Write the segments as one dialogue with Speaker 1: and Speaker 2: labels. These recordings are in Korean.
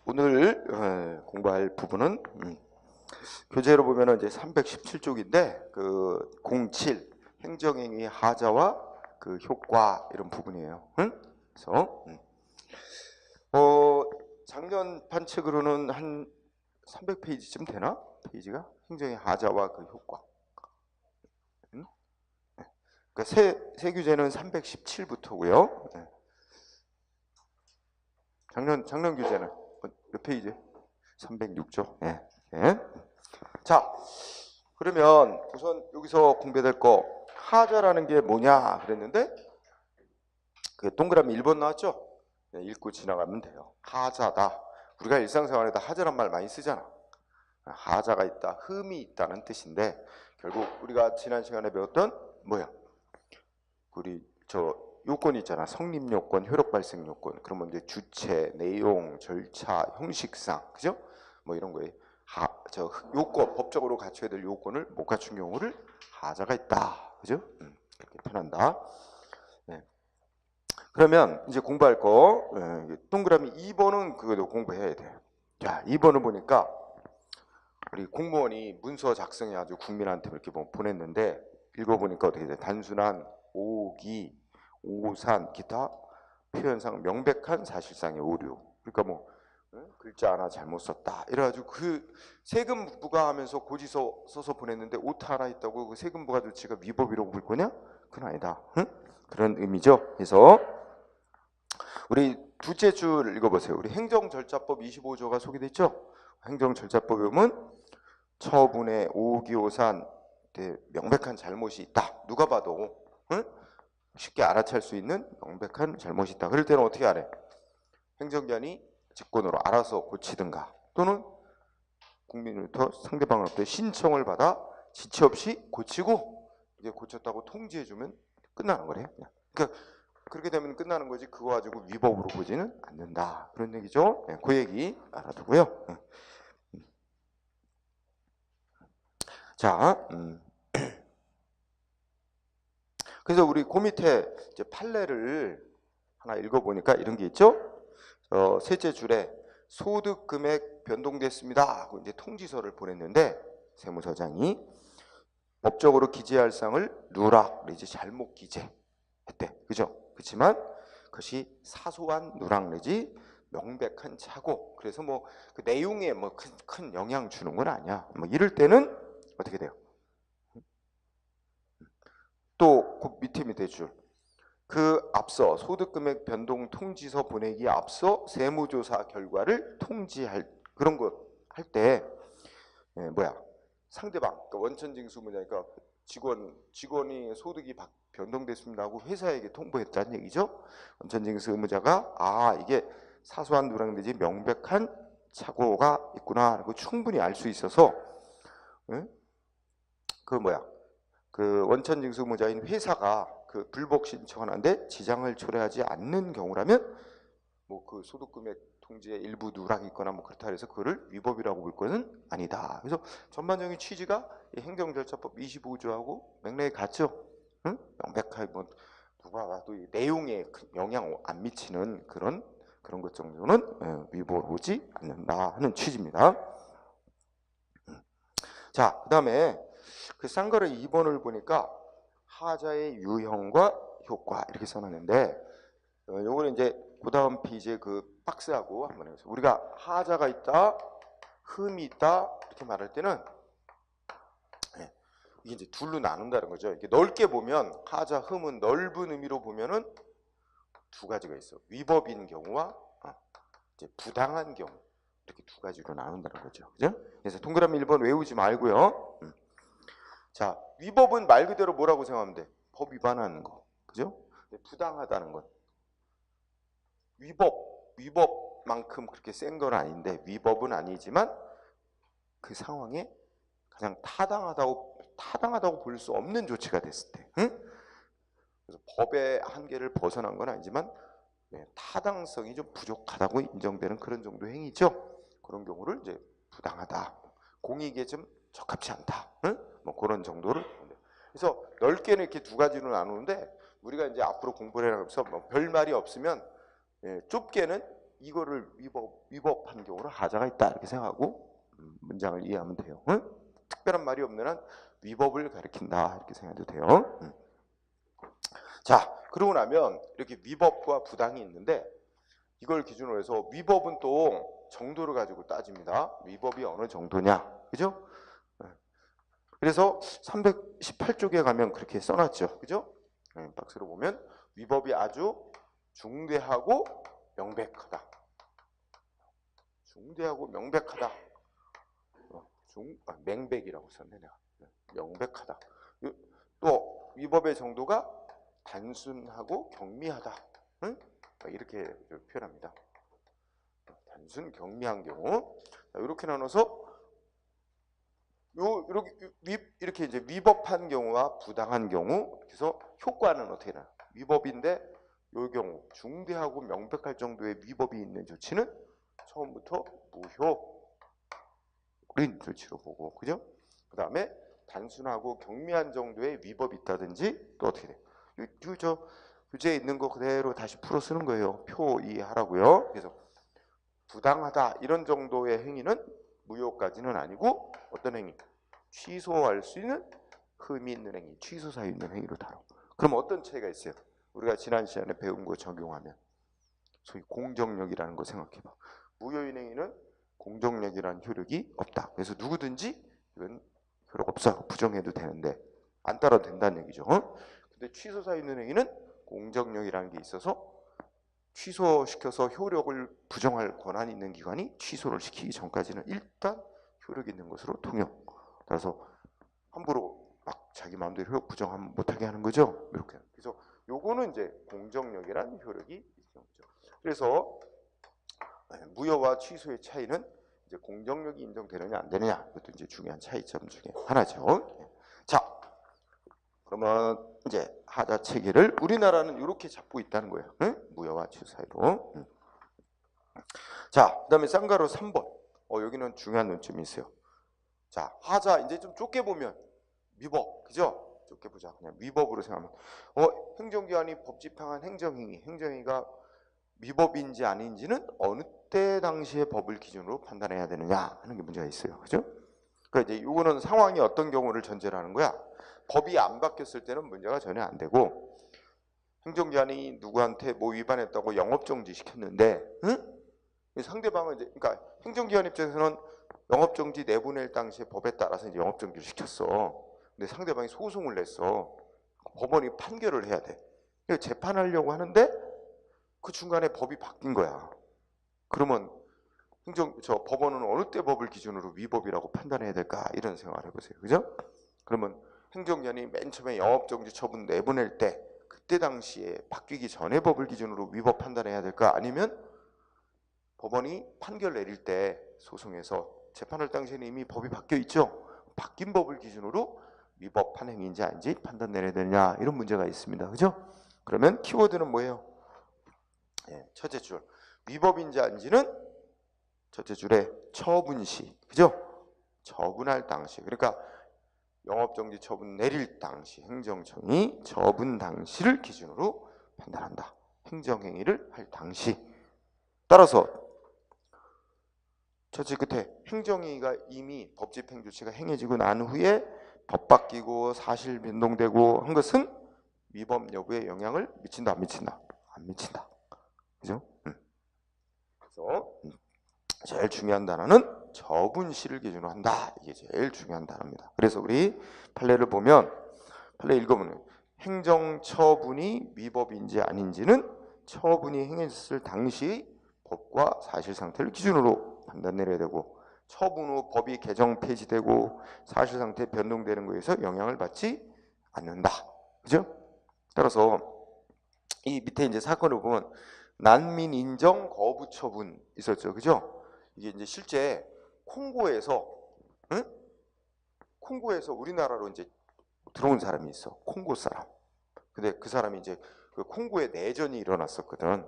Speaker 1: 오늘 공부할 부분은 교재로 보면은 이제 317쪽인데 그 07 행정행위 하자와 그 효과 이런 부분이에요. 그래서 작년 판책으로는 한 300페이지쯤 되나? 페이지가 행정행위 하자와 그 효과. 그러니까 새 교재는 317부터고요. 작년 교재는 몇 페이지? 306조. 자, 그러면 우선 여기서 공부될 거 하자라는 게 뭐냐 그랬는데 그 동그라미 1번 나왔죠? 읽고 지나가면 돼요. 하자다. 우리가 일상생활에다 하자란 말 많이 쓰잖아. 하자가 있다, 흠이 있다는 뜻인데 결국 우리가 지난 시간에 배웠던 뭐야? 우리 저 요건 있잖아. 성립 요건, 효력 발생 요건. 그러면 이제 주체, 내용, 절차, 형식상, 그죠? 뭐 이런 거에 저 요건, 법적으로 갖춰야 될 요건을 못 갖춘 경우를 하자가 있다, 그죠? 이렇게 표현한다. 네. 그러면 이제 공부할 거 동그라미 2번은 그것도 공부해야 돼. 자, 2번을 보니까 우리 공무원이 문서 작성해 아주 국민한테 이렇게 보냈는데 읽어보니까 어떻게 돼? 단순한 오기, 오산, 기타 표현상 명백한 사실상의 오류. 그러니까 뭐 글자 하나 잘못 썼다. 이래가지고 그 세금 부과하면서 고지서 써서 보냈는데 오타 하나 있다고 그 세금 부과 조치가 위법이라고 볼 거냐? 그건 아니다. 그런 의미죠. 그래서 우리 둘째 줄 읽어보세요. 우리 행정절차법 25조가 소개됐죠? 행정절차법에 보면 처분의 오기오산 명백한 잘못이 있다. 누가 봐도 쉽게 알아챌 수 있는 명백한 잘못이 있다. 그럴 때는 어떻게 하래? 행정기관이 직권으로 알아서 고치든가 또는 국민으로부터 상대방으로부터 신청을 받아 지체 없이 고치고 이게 고쳤다고 통지해주면 끝나는 거래. 그러니까 그렇게 되면 끝나는 거지 그거 가지고 위법으로 보지는 않는다. 그런 얘기죠. 그 얘기 알아두고요. 자, 그래서 우리 그 밑에 이제 판례를 하나 읽어보니까 이런 게 있죠. 셋째 줄에 소득 금액 변동됐습니다 하고 이제 통지서를 보냈는데 세무서장이 법적으로 기재할 사항을 누락 내지 잘못 기재했대. 그죠? 그렇지만 그것이 사소한 누락 내지 명백한 착오. 그래서 뭐 그 내용에 뭐 큰 영향 주는 건 아니야. 뭐 이럴 때는 어떻게 돼요? 또 그 밑에 줄. 그 앞서 소득금액 변동 통지서 보내기 앞서 세무조사 결과를 통지할 그런 거 할 때 뭐야? 상대방 그러니까 원천징수무자니까 직원이 소득이 변동됐습니다 하고 회사에게 통보했다는 얘기죠. 원천징수 의무자가 이게 사소한 누락 내지 명백한 착오가 있구나 하고 충분히 알 수 있어서 그 뭐야? 그 원천징수 의무자인 회사가 그 불복 신청하는데 지장을 초래하지 않는 경우라면 뭐 그 소득금액 통지에 일부 누락이 있거나 뭐 그렇다 해서 그거를 위법이라고 볼 것은 아니다. 그래서 전반적인 취지가 이 행정절차법 25조하고 맥락이 같죠. 명백하게 뭐 누가 봐도 이 내용에 영향 안 미치는 그런 것 정도는 위법하지 않는다 하는 취지입니다. 자, 그다음에 그 쌍거래 2번을 보니까 하자의 유형과 효과 이렇게 써놨는데 요거는 이제 그 다음 페이지에 그 박스하고 한번 해보세요. 우리가 하자가 있다, 흠이 있다 이렇게 말할 때는 이게 이제 둘로 나눈다는 거죠. 이렇게 넓게 보면 하자, 흠은 넓은 의미로 보면은 두 가지가 있어. 위법인 경우와 이제 부당한 경우 이렇게 두 가지로 나눈다는 거죠. 그죠? 그래서 동그라미 1번 외우지 말고요. 자, 위법은 말 그대로 뭐라고 생각하면 돼? 법 위반하는 거. 그죠? 부당하다는 것. 위법만큼 그렇게 센 건 아닌데 위법은 아니지만 그 상황에 가장 타당하다고 볼 수 없는 조치가 됐을 때. 그래서 법의 한계를 벗어난 건 아니지만 타당성이 좀 부족하다고 인정되는 그런 정도 행위죠. 그런 경우를 이제 부당하다. 공익에 좀 적합치 않다. 뭐 그런 정도를. 그래서 넓게는 이렇게 두 가지로 나누는데 우리가 이제 앞으로 공부를 해나가면서 뭐 별 말이 없으면 좁게는 이거를 위법한 경우는 하자가 있다 이렇게 생각하고 문장을 이해하면 돼요. 응? 특별한 말이 없는 한 위법을 가리킨다 이렇게 생각해도 돼요. 자, 그러고 나면 이렇게 위법과 부당이 있는데 이걸 기준으로 해서 위법은 또 정도를 가지고 따집니다. 위법이 어느 정도냐, 그죠? 그래서 318쪽에 가면 그렇게 써놨죠, 그죠? 박스로 보면 위법이 아주 중대하고 명백하다. 중대하고 명백하다. 맹백이라고 썼네 내가. 명백하다. 또 위법의 정도가 단순하고 경미하다. 응? 이렇게 표현합니다. 단순 경미한 경우. 이렇게 나눠서 이렇게 이제 위법한 경우와 부당한 경우. 그래서 효과는 어떻게 나? 위법인데 이 경우 중대하고 명백할 정도의 위법이 있는 조치는 처음부터 무효인 조치로 보고, 그죠? 그 다음에 단순하고 경미한 정도의 위법이 있다든지 또 어떻게 돼? 저 교재에 있는 거 그대로 다시 풀어 쓰는 거예요. 표 이해하라고요. 그래서 부당하다 이런 정도의 행위는 무효까지는 아니고 어떤 행위? 취소할 수 있는 흠이 있는 행위, 취소 사유 있는 행위로 다뤄. 그럼 어떤 차이가 있어요? 우리가 지난 시간에 배운 거 적용하면 소위 공정력이라는 거 생각해봐. 무효인 행위는 공정력이라는 효력이 없다. 그래서 누구든지 이건 효력 없어 부정해도 되는데 안 따라도 된다는 얘기죠. 근데 취소 사유 있는 행위는 공정력이라는 게 있어서 취소시켜서 효력을 부정할 권한이 있는 기관이 취소를 시키기 전까지는 일단 효력 있는 것으로 통용. 따라서 함부로 막 자기 마음대로 효력 부정하면 못하게 하는 거죠. 이렇게. 그래서 요거는 이제 공정력이라는 효력이 있는 거죠. 그래서 무효와 취소의 차이는 이제 공정력이 인정되느냐 안 되느냐 이것도 이제 중요한 차이점 중에 하나죠. 자, 그러면 이제 하자 체계를 우리나라는 이렇게 잡고 있다는 거예요. 응? 무효와 취소 사이로. 자, 그다음에 쌍가루 3번. 여기는 중요한 논점이 있어요. 자, 하자 이제 좀 좁게 보면 위법, 그죠? 좁게 보자. 그냥 위법으로 생각하면 행정기관이 법 집행한 행정행위가 위법인지 아닌지는 어느 때 당시의 법을 기준으로 판단해야 되느냐 하는 게 문제가 있어요, 그죠? 그러니까 이제 이거는 상황이 어떤 경우를 전제로 하는 거야. 법이 안 바뀌었을 때는 문제가 전혀 안 되고 행정기관이 누구한테 뭐 위반했다고 영업정지 시켰는데, 응? 상대방은 이제 그러니까 행정기관 입장에서는 영업정지 내보낼 당시에 법에 따라서 이제 영업정지를 시켰어. 근데 상대방이 소송을 냈어. 법원이 판결을 해야 돼. 재판하려고 하는데 그 중간에 법이 바뀐 거야. 그러면 법원은 어느 때 법을 기준으로 위법이라고 판단해야 될까 이런 생각을 해보세요, 그죠? 그러면 행정기관이 맨 처음에 영업정지 처분 내보낼 때 그때 당시에 바뀌기 전에 법을 기준으로 위법 판단해야 될까? 아니면 법원이 판결 내릴 때 소송에서 재판할 당시에는 이미 법이 바뀌어 있죠. 바뀐 법을 기준으로 위법한 행위인지 아닌지 판단 내려야 되느냐 이런 문제가 있습니다, 그죠? 그러면 키워드는 뭐예요? 첫째 줄 위법인지 아닌지는 첫째 줄에 처분시, 그죠? 처분할 당시. 그러니까 영업정지 처분 내릴 당시 행정청이 처분 당시를 기준으로 판단한다. 행정행위를 할 당시. 따라서 첫째 끝에 행정행위가 이미 법집행 조치가 행해지고 난 후에 법 바뀌고 사실 변동되고 한 것은 위법 여부에 영향을 미친다 안 미친다? 안 미친다. 그죠? 그래서 제일 중요한 단어는 처분시를 기준으로 한다. 이게 제일 중요한 단어입니다. 그래서 우리 판례를 보면 판례 읽어보면 행정처분이 위법인지 아닌지는 처분이 행했을 당시 법과 사실 상태를 기준으로 판단 내려야 되고 처분 후 법이 개정 폐지되고 사실 상태 변동되는 거에서 영향을 받지 않는다. 그죠? 따라서 이 밑에 이제 사건을 보면 난민 인정 거부 처분 있었죠. 그죠? 이게 이제 실제 콩고에서 콩고에서 우리나라로 이제 들어온 사람이 있어. 콩고 사람. 근데 그 사람이 이제 그 콩고에 내전이 일어났었거든.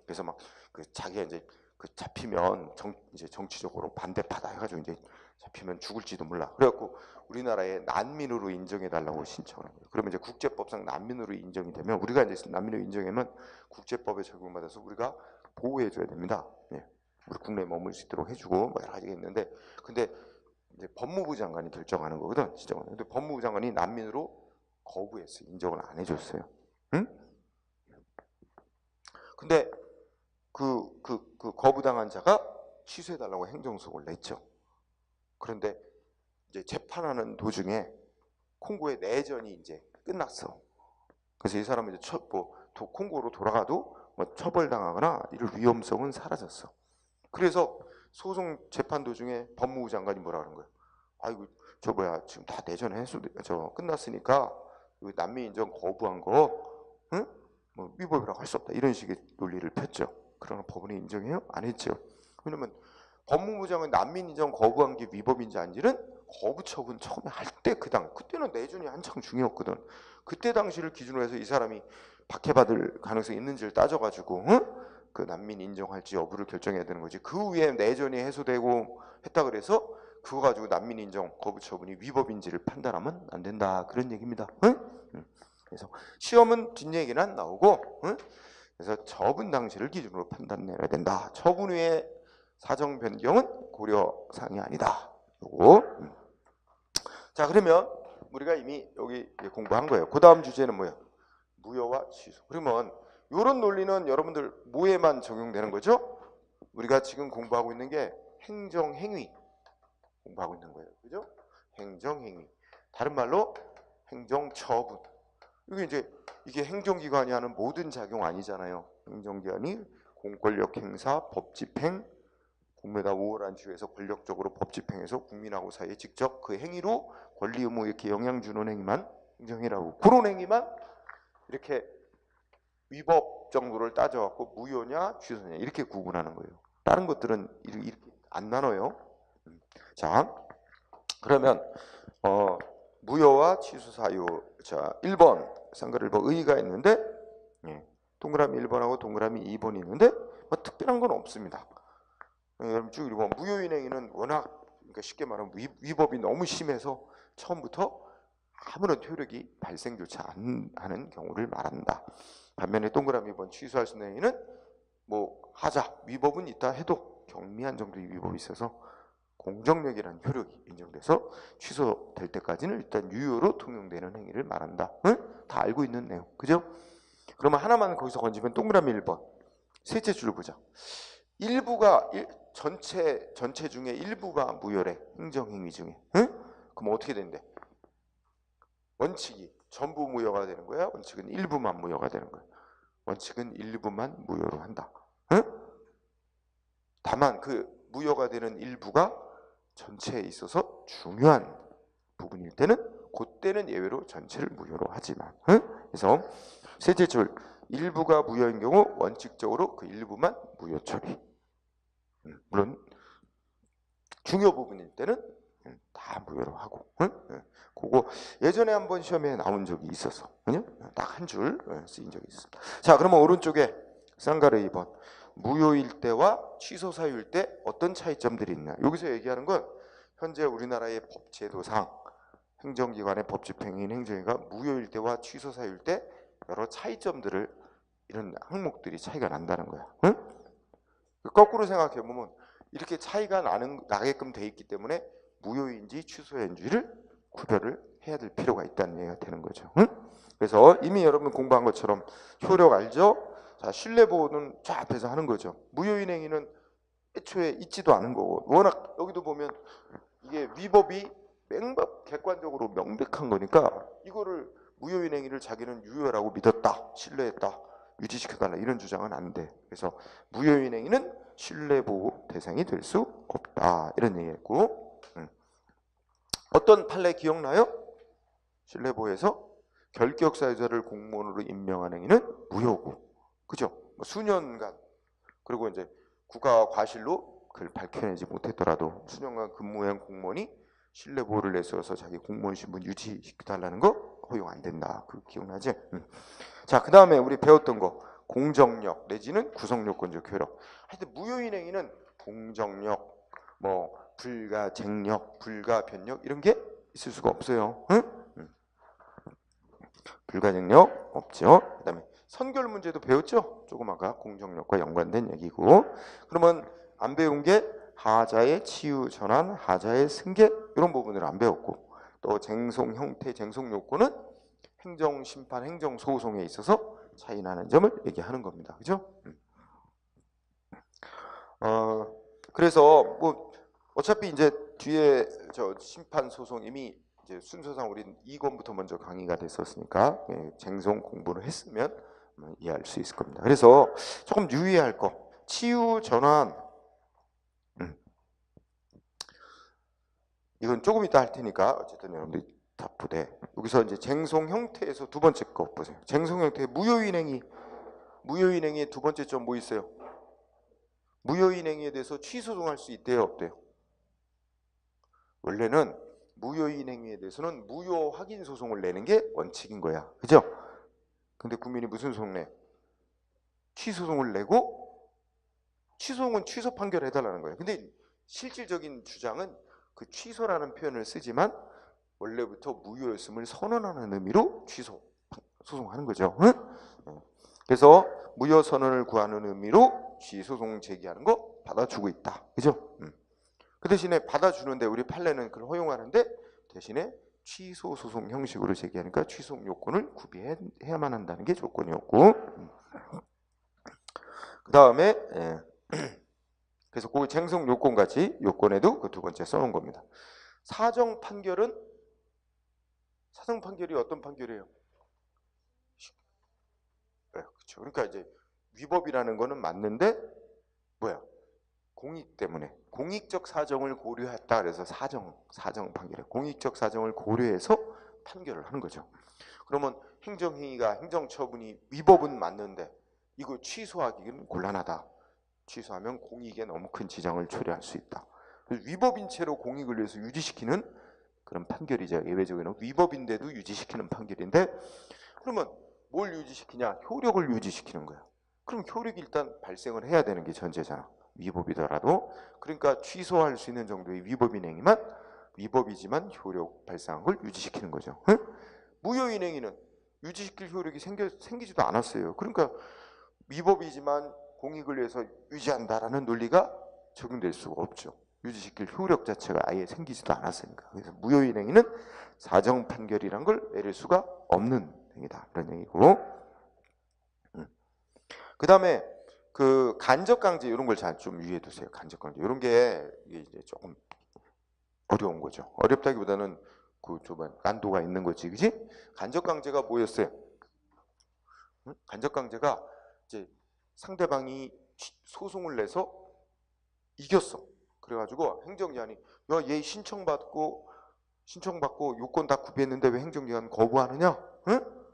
Speaker 1: 그래서 막 그 자기가 이제 그 잡히면 이제 정치적으로 반대파다 해가지고 이제 잡히면 죽을지도 몰라. 그래갖고 우리나라에 난민으로 인정해달라고 신청을 한 거예요. 그러면 이제 국제법상 난민으로 인정이 되면 우리가 이제 난민으로 인정하면 국제법에 적용받아서 우리가 보호해줘야 됩니다. 예. 우리 국내에 머물 수 있도록 해주고 뭐 여러 가지가 있는데, 근데 이제 법무부 장관이 결정하는 거거든, 시정은. 근데 법무부 장관이 난민으로 거부했어요. 인정을 안 해줬어요. 응? 근데 그 거부당한 자가 취소해달라고 행정소송을 냈죠. 그런데 이제 재판하는 도중에 콩고의 내전이 이제 끝났어. 그래서 이 사람은 이제 콩고로 돌아가도 뭐 처벌당하거나 이럴 위험성은 사라졌어. 그래서 소송 재판 도중에 법무부 장관이 뭐라 그런 거예요? 아이고 저 뭐야 지금 다 내전 저 끝났으니까 난민 인정 거부한 거, 응? 뭐 위법이라고 할 수 없다, 이런 식의 논리를 폈죠. 그러나 법원이 인정해요? 안 했죠. 왜냐면 법무부 장관이 난민 인정 거부한 게 위법인지 아닌지는 거부 처분 처음에 할 때 그때는 내전이 한창 중요했거든. 그때 당시를 기준으로 해서 이 사람이 박해받을 가능성이 있는지를 따져가지고, 응? 그 난민 인정할지 여부를 결정해야 되는 거지. 그 후에 내전이 해소되고 했다 그래서 그거 가지고 난민 인정 거부 처분이 위법인지를 판단하면 안 된다, 그런 얘기입니다. 응? 그래서 시험은 뒷얘기는 안 나오고, 응? 그래서 처분 당시를 기준으로 판단해야 된다. 처분 후에 사정 변경은 고려사항이 아니다. 요거. 자, 그러면 우리가 이미 여기 공부한 거예요. 그 다음 주제는 뭐예요? 무효와 취소. 그러면 이런 논리는 여러분들 뭐에만 적용되는 거죠? 우리가 지금 공부하고 있는 게 행정행위 공부하고 있는 거예요. 그죠? 행정행위. 다른 말로 행정처분. 이게 행정기관이 하는 모든 작용 아니잖아요. 행정기관이 공권력 행사, 법집행, 공매다 우월한 지위에서 권력적으로 법집행해서 국민하고 사이에 직접 그 행위로 권리 의무 이렇게 영향 주는 행위만 행정이라고. 그런 행위만 이렇게 위법 정도를 따져갖고 무효냐 취소냐 이렇게 구분하는 거예요. 다른 것들은 이렇게 안 나눠요. 자, 그러면 무효와 취소 사유. 자, 1번 쌍글 1번 의의가 있는데, 동그라미 1번하고 동그라미 2번이 있는데 뭐 특별한 건 없습니다. 여러분 쭉 읽어. 무효인 행위는 워낙, 그러니까 쉽게 말하면 위법이 너무 심해서 처음부터 아무런 효력이 발생조차 안 하는 경우를 말한다. 반면에 동그라미 2번 취소할 수 있는 행위는 뭐 하자 위법은 있다 해도 경미한 정도의 위법이 있어서 공정력이라는 효력이 인정돼서 취소될 때까지는 일단 유효로 통용되는 행위를 말한다. 응? 다 알고 있는 내용. 그죠? 그러면 하나만 거기서 건지면 동그라미 1번. 셋째 줄 보자. 일부가 전체 중에 일부가 무효래. 행정행위 중에. 응? 그럼 어떻게 된대? 원칙이 전부 무효가 되는 거야? 원칙은 일부만 무효가 되는 거야? 원칙은 일부만 무효로 한다. 응? 다만 그 무효가 되는 일부가 전체에 있어서 중요한 부분일 때는 그때는 예외로 전체를 무효로 하지만, 응? 그래서 셋째 줄 일부가 무효인 경우 원칙적으로 그 일부만 무효 처리. 물론 중요 부분일 때는 다 무효로 하고. 응? 그거 예전에 한번 시험에 나온 적이 있어서 딱 한 줄 쓰인 적이 있습니다. 자, 그러면 오른쪽에 쌍가루 2번 무효일 때와 취소 사유일 때 어떤 차이점들이 있나. 여기서 얘기하는 건 현재 우리나라의 법제도상 행정기관의 법집행인 행정위가 무효일 때와 취소 사유일 때 여러 차이점들을, 이런 항목들이 차이가 난다는 거야. 응? 거꾸로 생각해 보면 이렇게 차이가 나게끔 돼 있기 때문에 무효인지 취소인지를 구별을 해야 될 필요가 있다는 얘기가 되는 거죠. 응? 그래서 이미 여러분 공부한 것처럼 효력 알죠? 자, 신뢰보호는 저 앞에서 하는 거죠. 무효인 행위는 애초에 있지도 않은 거고, 워낙 여기도 보면 이게 위법이 객관적으로 명백한 거니까 이거를 무효인 행위를 자기는 유효라고 믿었다, 신뢰했다, 유지시켜달라 이런 주장은 안 돼. 그래서 무효인 행위는 신뢰보호 대상이 될 수 없다, 이런 얘기했고, 어떤 판례 기억나요? 신뢰보호에서 결격 사유자를 공무원으로 임명한 행위는 무효고, 그죠? 수년간, 그리고 이제 국가 과실로 그걸 밝혀내지 못했더라도 수년간 근무한 공무원이 신뢰보호를 내세워서 자기 공무원 신분 유지시켜달라는 거 허용 안 된다. 그거 기억나지? 자, 그 다음에 우리 배웠던 거 공정력 내지는 구성요건적 효력. 하여튼 무효인 행위는 공정력, 뭐 불가쟁력, 불가변력 이런 게 있을 수가 없어요. 응? 불가쟁력 없죠. 그 다음에 선결 문제도 배웠죠? 조금 아까 공정력과 연관된 얘기고. 그러면 안 배운 게 하자의 치유 전환, 하자의 승계 이런 부분을 안 배웠고, 또 쟁송 형태, 쟁송 요건은 행정 심판, 행정 소송에 있어서 차이 나는 점을 얘기하는 겁니다. 그죠? 그래서 뭐 어차피 이제 뒤에 저 심판 소송 이미 이제 순서상 우리는 2권부터 먼저 강의가 됐었으니까 쟁송 공부를 했으면 이해할 수 있을 겁니다. 그래서 조금 유의할 거, 치유 전환. 이건 조금 이따 할 테니까 어쨌든 여러분들이 다 보되, 여기서 이제 쟁송 형태에서 두 번째 거 보세요. 쟁송 형태 무효인행위. 무효인행위의 두 번째 점 뭐 있어요? 무효인행위에 대해서 취소송할 수 있대요, 없대요? 원래는 무효인행위에 대해서는 무효 확인 소송을 내는 게 원칙인 거야. 그죠? 근데 국민이 무슨 소송 내? 취소송을 내고, 취소송은 취소 판결 해달라는 거예요. 근데 실질적인 주장은 그 취소라는 표현을 쓰지만 원래부터 무효였음을 선언하는 의미로 취소 소송하는 거죠. 응? 그래서 무효 선언을 구하는 의미로 취소송 제기하는 거 받아주고 있다. 그죠? 그 대신에 받아주는데 우리 판례는 그걸 허용하는데 대신에 취소 소송 형식으로 제기하니까 취소 요건을 구비해야만 한다는 게 조건이었고, 그 다음에 그래서 그 쟁송 요건 같이 요건에도 그 두 번째 써놓은 겁니다. 사정 판결은, 사정 판결이 어떤 판결이에요? 네, 그렇죠. 그러니까 이제 위법이라는 거는 맞는데 뭐야? 공익 때문에 공익적 사정을 고려했다. 그래서 사정 판결에 공익적 사정을 고려해서 판결을 하는 거죠. 그러면 행정행위가, 행정처분이 위법은 맞는데 이거 취소하기는 곤란하다. 취소하면 공익에 너무 큰 지장을 초래할 수 있다. 위법인 채로 공익을 위해서 유지시키는 그런 판결이죠. 예외적으로는 위법인데도 유지시키는 판결인데, 그러면 뭘 유지시키냐? 효력을 유지시키는 거야. 그럼 효력이 일단 발생을 해야 되는 게 전제잖아. 위법이더라도. 그러니까 취소할 수 있는 정도의 위법인 행위만, 위법이지만 효력 발생한 걸 유지시키는 거죠. 응? 무효인 행위는 유지시킬 효력이 생기지도 않았어요. 그러니까 위법이지만 공익을 위해서 유지한다라는 논리가 적용될 수가 없죠. 유지시킬 효력 자체가 아예 생기지도 않았으니까. 그래서 무효인 행위는 사정 판결이란 걸 내릴 수가 없는 행위다. 이런 얘기고. 그 다음에 그 간접강제 이런 걸 잘 좀 유의해 두세요. 간접강제 이런 게 이제 조금 어려운 거죠. 어렵다기보다는 그 좀 난도가 있는 거지, 그지? 간접강제가 뭐였어요? 간접강제가 이제 상대방이 소송을 내서 이겼어. 그래가지고 행정기관이 야, 얘 신청받고 요건 다 구비했는데 왜 행정기관 거부하느냐? 응?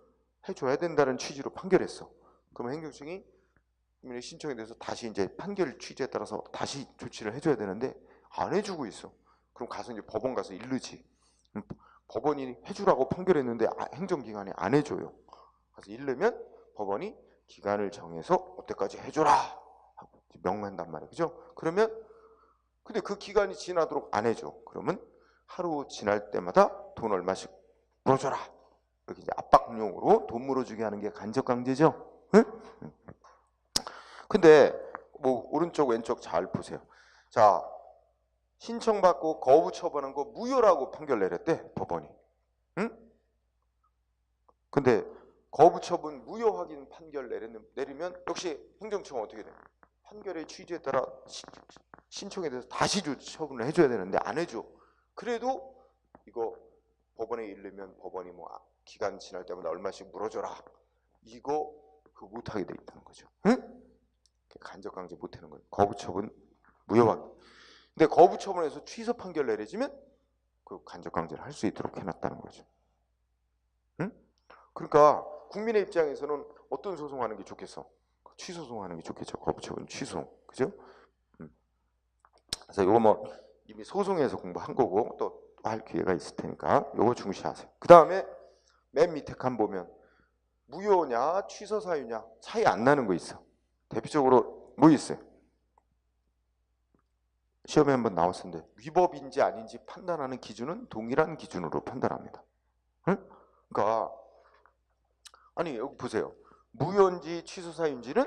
Speaker 1: 해줘야 된다는 취지로 판결했어. 그러면 행정청이 국민의 신청에 대해서 다시 이제 판결 취지에 따라서 다시 조치를 해줘야 되는데 안 해주고 있어. 그럼 가서 이제 법원 가서 일르지. 법원이 해주라고 판결했는데 행정기관이 안 해줘요. 그래서 일르면 법원이 기간을 정해서 그때까지 해줘라 하고 명한단 말이에요. 그죠? 그러면 근데 그 기간이 지나도록 안 해줘. 그러면 하루 지날 때마다 돈 얼마씩 물어줘라. 이렇게 이제 압박용으로 돈 물어주게 하는 게 간접강제죠. 응? 근데 뭐 오른쪽 왼쪽 잘 보세요. 자, 신청받고 거부 처분한 거 무효라고 판결 내렸대 법원이. 응? 근데 거부 처분 무효 확인 판결 내리면 역시 행정청은 어떻게 돼? 판결의 취지에 따라 신청에 대해서 다시 처분을 해줘야 되는데 안 해줘. 그래도 이거 법원에 이르면 법원이 뭐 기간 지날 때마다 얼마씩 물어줘라. 이거 그거 못하게 돼 있다는 거죠. 응? 간접강제 못하는 거예요. 거부처분 무효하기. 근데 거부처분에서 취소 판결 내려지면 그 간접강제를 할 수 있도록 해놨다는 거죠. 응? 그러니까 국민의 입장에서는 어떤 소송하는 게 좋겠어? 취소송하는 게 좋겠죠. 거부처분 취소, 그죠? 그래서 이거 뭐 이미 소송에서 공부한 거고 또 할 기회가 있을 테니까 이거 중시하세요. 그 다음에 맨 밑에 칸 보면 무효냐 취소 사유냐 차이 안 나는 거 있어. 대표적으로 뭐 있어요? 시험에 한번 나왔었는데 위법인지 아닌지 판단하는 기준은 동일한 기준으로 판단합니다. 응? 그러니까 아니 여기 보세요. 무효인지 취소사유인지는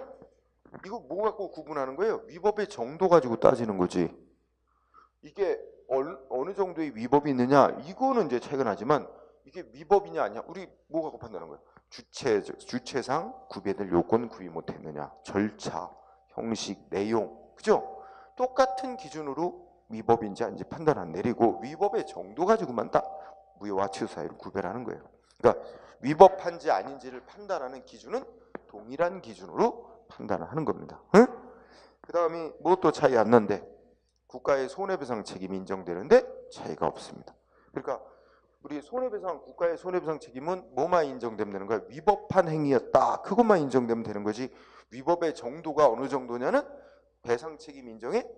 Speaker 1: 이거 뭐 갖고 구분하는 거예요? 위법의 정도 가지고 따지는 거지. 이게 어느 정도의 위법이 있느냐 이거는 이제 차이가 나지만 이게 위법이냐 아니냐 우리 뭐 갖고 판단하는 거예요? 주체상 구별될 요건 구비 못했느냐, 절차, 형식, 내용, 그죠? 똑같은 기준으로 위법인지 아닌지 판단 안 내리고 위법의 정도 가지고만 딱 무효와 취소 사유를 구별하는 거예요. 그러니까 위법한지 아닌지를 판단하는 기준은 동일한 기준으로 판단을 하는 겁니다. 응? 그 다음이 뭐 또 차이 안 나는데 국가의 손해배상 책임이 인정되는데 차이가 없습니다. 그러니까 우리 손해배상 국가의 손해배상 책임은 뭐만 인정되면 되는 거야? 위법한 행위였다. 그것만 인정되면 되는 거지. 위법의 정도가 어느 정도냐는 배상 책임 인정에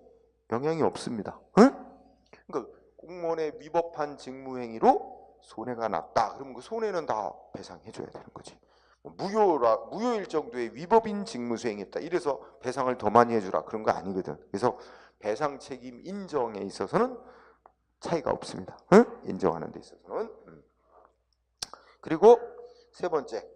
Speaker 1: 영향이 없습니다. 응? 그러니까 공무원의 위법한 직무행위로 손해가 났다. 그러면 그 손해는 다 배상해줘야 되는 거지. 무효일 정도의 위법인 직무 수행했다. 이래서 배상을 더 많이 해주라. 그런 거 아니거든. 그래서 배상 책임 인정에 있어서는 차이가 없습니다. 응? 인정하는 데 있어서는. 그리고 세 번째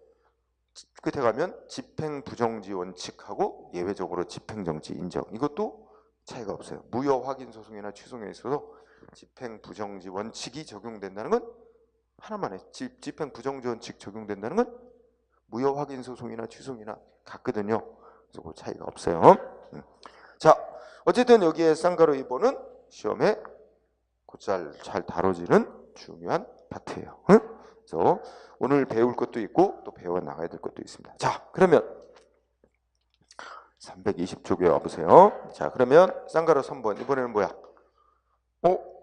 Speaker 1: 끝에 가면 집행부정지 원칙하고 예외적으로 집행정지 인정. 이것도 차이가 없어요. 무효 확인 소송이나 취소에 있어서 집행부정지 원칙이 적용된다는 건 하나만 해. 집행부정지 원칙 적용된다는 건 무효 확인 소송이나 취소이나 같거든요. 그래서 그 차이가 없어요. 자, 어쨌든 여기에 쌍가루 2번은 시험에 곧잘 잘 다뤄지는 중요한 파트예요. 그래서 오늘 배울 것도 있고 또 배워 나가야 될 것도 있습니다. 자, 그러면 320쪽에 와보세요. 자, 그러면 쌍가루 3번 이번에는 뭐야?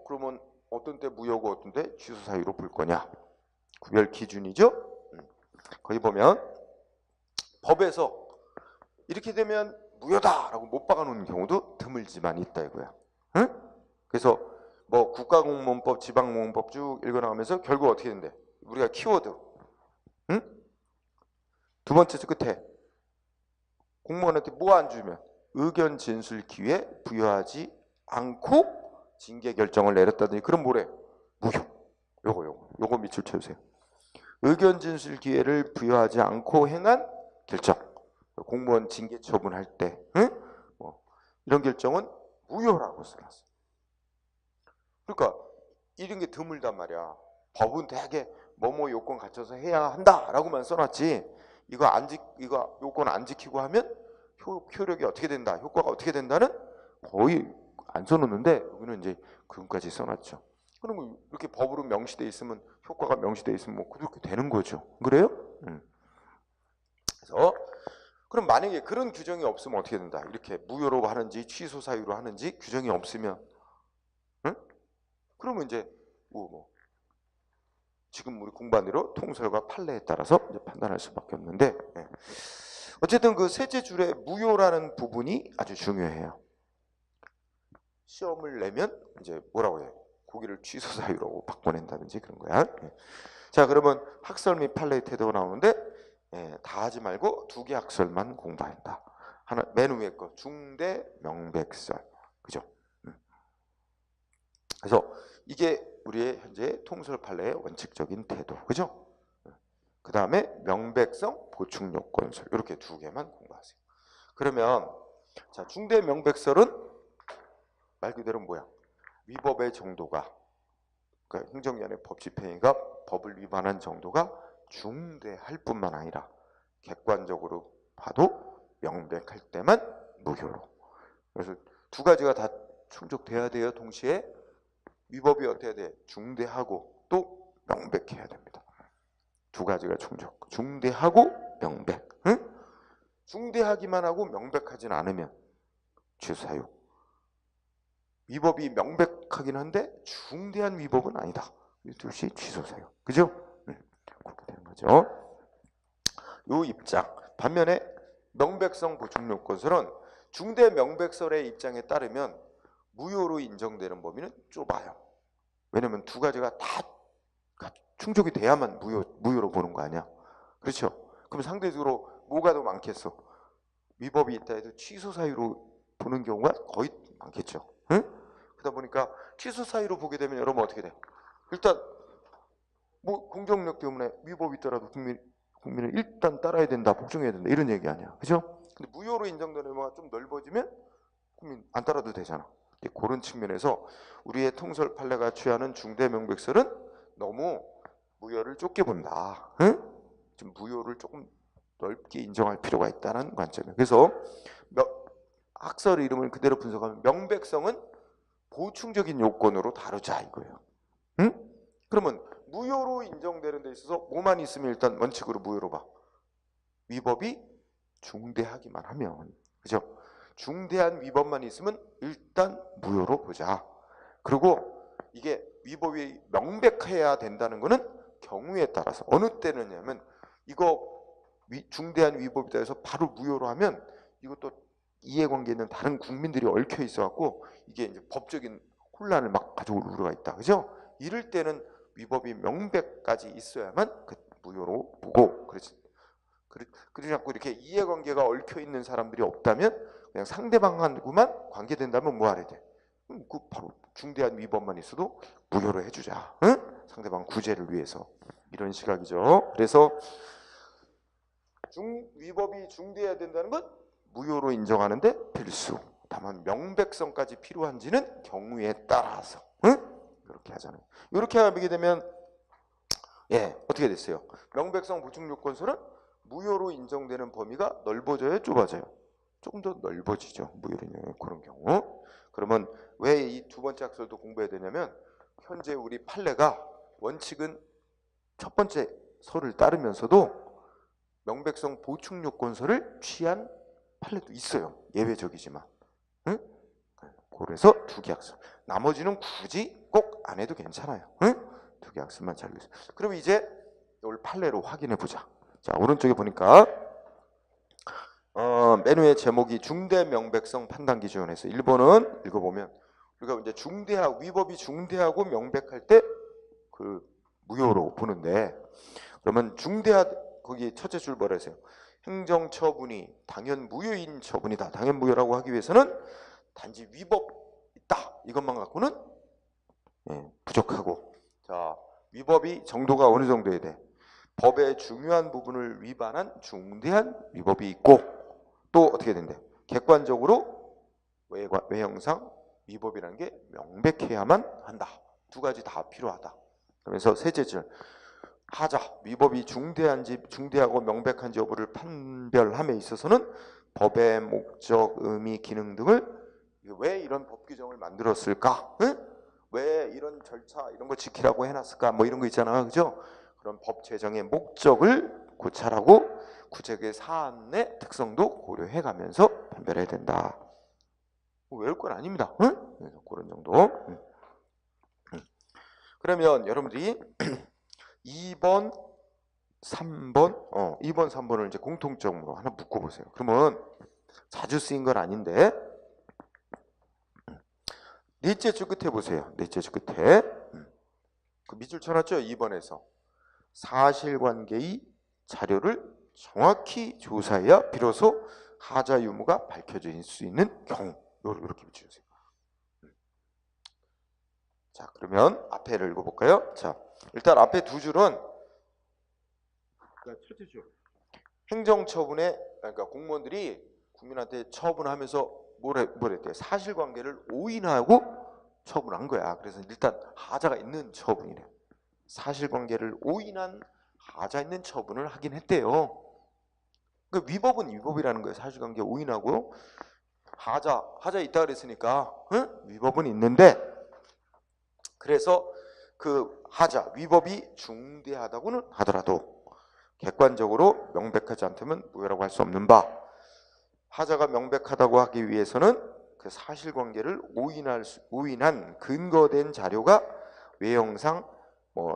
Speaker 1: 그러면 어떤 때 무효고 어떤 때 취소 사유로 볼 거냐? 구별 기준이죠. 거기 보면 법에서 이렇게 되면 무효다라고 못 박아놓는 경우도 드물지만 있다 이거야. 응? 그래서 뭐 국가공무원법, 지방공무원법 쭉 읽어나가면서 결국 어떻게 된대? 우리가 키워드. 응? 두 번째 끝에 공무원한테 뭐 안 주면 의견 진술 기회 부여하지 않고 징계 결정을 내렸다더니 그럼 뭐래? 무효. 요거 밑줄 쳐주세요. 의견 진술 기회를 부여하지 않고 행한 결정. 공무원 징계 처분할 때, 응? 뭐 이런 결정은 무효라고 써놨어. 그러니까 이런 게 드물단 말이야. 법은 되게 뭐뭐 요건 갖춰서 해야 한다라고만 써놨지. 이거 요건 안 지키고 하면 효력이 어떻게 된다, 효과가 어떻게 된다는 거의 안 써놓는데 여기는 이제 그것까지 써놨죠. 그러면 이렇게 법으로 명시돼 있으면 효과가 명시돼 있으면 뭐 그렇게 되는 거죠. 그래요? 그래서 그럼 만약에 그런 규정이 없으면 어떻게 된다? 이렇게 무효로 하는지 취소 사유로 하는지 규정이 없으면, 응? 그러면 이제 지금 우리 공부한 대로 통설과 판례에 따라서 이제 판단할 수밖에 없는데, 어쨌든 그 셋째 줄에 무효라는 부분이 아주 중요해요. 시험을 내면 이제 뭐라고 해? 고기를 취소 사유로 바꿔낸다든지 그런 거야. 자, 그러면 학설 및 판례의 태도가 나오는데 다 하지 말고 두 개 학설만 공부한다. 하나 맨 위에 거 중대 명백설, 그죠? 그래서 이게 우리의 현재 통설 판례의 원칙적인 태도, 그죠? 그 다음에 명백성, 보충 요건설 이렇게 두 개만 공부하세요. 그러면 자, 중대 명백설은 말 그대로 뭐야? 위법의 정도가, 그러니까 행정기관의 법 집행위가 법을 위반한 정도가 중대할 뿐만 아니라 객관적으로 봐도 명백할 때만 무효로. 그래서 두 가지가 다 충족돼야 돼요. 동시에 위법이 어떻게 돼? 중대하고 또 명백해야 됩니다. 두 가지가 충족. 중대하고 명백. 응? 중대하기만 하고 명백하진 않으면 취소 사유. 위법이 명백하긴 한데 중대한 위법은 아니다. 이 둘이 취소 사유. 그죠? 그렇게 되는 거죠. 요 입장. 반면에 명백성 보충 요건설은 중대 명백설의 입장에 따르면 무효로 인정되는 범위는 좁아요. 왜냐면 두 가지가 다 충족이 돼야만 무효로 보는 거 아니야. 그렇죠? 그럼 상대적으로 뭐가 더 많겠어? 위법이 있다 해도 취소 사유로 보는 경우가 거의 많겠죠. 응? 그러다 보니까 취소 사유로 보게 되면 여러분 어떻게 돼? 일단 뭐 공정력 때문에 위법이 있더라도 국민은 일단 따라야 된다, 복종해야 된다 이런 얘기 아니야, 그죠? 근데 무효로 인정되는 의무가 좀 넓어지면 국민 안 따라도 되잖아. 그런 측면에서 우리의 통설 판례가 취하는 중대 명백설은 너무 무효를 좁게 본다. 응? 좀 무효를 조금 넓게 인정할 필요가 있다는 관점이에요. 그래서 학설 이름을 그대로 분석하면 명백성은 보충적인 요건으로 다루자 이거예요. 응? 그러면 무효로 인정되는 데 있어서 뭐만 있으면 일단 원칙으로 무효로 봐. 위법이 중대하기만 하면, 그죠? 중대한 위법만 있으면 일단 무효로 보자. 그리고 이게 위법이 명백해야 된다는 거는 경우에 따라서 어느 때느냐면 이거 중대한 위법이다 해서 바로 무효로 하면 이것도 이해관계 있는 다른 국민들이 얽혀 있어갖고 이게 이제 법적인 혼란을 막 가져올 우려가 있다, 그죠? 이럴 때는 위법이 명백까지 있어야만 그 무효로 보고, 그러지 않고 이렇게 이해관계가 얽혀 있는 사람들이 없다면 그냥 상대방하고만 관계된다면 뭐 하래 돼? 그 바로 중대한 위법만 있어도 무효로 해주자. 응? 상대방 구제를 위해서. 이런 시각이죠. 그래서 위법이 중대해야 된다는 건 무효로 인정하는데 필수. 다만 명백성까지 필요한지는 경우에 따라서. 응? 이렇게 하잖아요. 이렇게 하게 되면 어떻게 됐어요? 명백성 보충 요건서는 무효로 인정되는 범위가 넓어져요, 좁아져요? 조금 더 넓어지죠. 무효로 인정되는 그런 경우. 그러면 왜 이 두 번째 학설도 공부해야 되냐면 현재 우리 판례가 원칙은 첫 번째 설을 따르면서도 명백성 보충 요건서를 취한 판례도 있어요. 예외적이지만. 응? 그래서 두 개 학설. 나머지는 굳이 꼭 안 해도 괜찮아요. 응? 두 개 학설만 잘 읽으세요. 그럼 이제 이걸 판례로 확인해 보자. 자, 오른쪽에 보니까 맨 위에 제목이 중대 명백성 판단 기준에서 1번은 읽어보면 우리가 이제 위법이 중대하고 명백할 때 그 무효로 보는데, 그러면 거기 첫째 줄 뭐라 했어요? 행정처분이 당연 무효인 처분이다. 당연 무효라고 하기 위해서는 단지 위법 있다 이것만 갖고는 부족하고, 자, 위법이 정도가 어느 정도야 돼? 법의 중요한 부분을 위반한 중대한 위법이 있고, 또 어떻게 된대? 객관적으로 외형상 위법이라는 게 명백해야만 한다. 두 가지 다 필요하다. 그래서 셋째 줄 하자. 위법이 중대하고 명백한지 여부를 판별함에 있어서는 법의 목적, 의미, 기능 등을 왜 이런 법 규정을 만들었을까? 응? 왜 이런 절차 이런 거 지키라고 해놨을까? 뭐 이런 거 있잖아, 그죠? 그런 법 제정의 목적을 고찰하고 구체적인 사안의 특성도 고려해가면서 판별해야 된다. 외울 건 아닙니다. 응? 그래서 그런 정도. 그러면 여러분들이 2번, 3번, 2번, 3번을 이제 공통점으로 하나 묶어보세요. 그러면 자주 쓰인 건 아닌데 넷째 줄 끝에 보세요. 넷째 줄 끝에 그 밑줄 쳐놨죠? 2번에서 사실관계의 자료를 정확히 조사해야 비로소 하자 유무가 밝혀질 수 있는 경우, 이렇게 붙여주세요. 자, 그러면 앞에를 읽어볼까요? 자, 일단 앞에 두 줄은 첫째 줄 행정처분에, 그러니까 공무원들이 국민한테 처분하면서 뭐랬대요? 사실관계를 오인하고 처분한 거야. 그래서 일단 하자가 있는 처분이래. 사실관계를 오인한 하자 있는 처분을 하긴 했대요. 그러니까 위법은 위법이라는 거예요. 사실관계 오인하고 하자 있다 그랬으니까 위법은 있는데, 그래서 그 하자 위법이 중대하다고는 하더라도 객관적으로 명백하지 않다면 무효라고 할 수 없는 바, 하자가 명백하다고 하기 위해서는 그 사실관계를 오인한 근거된 자료가 외형상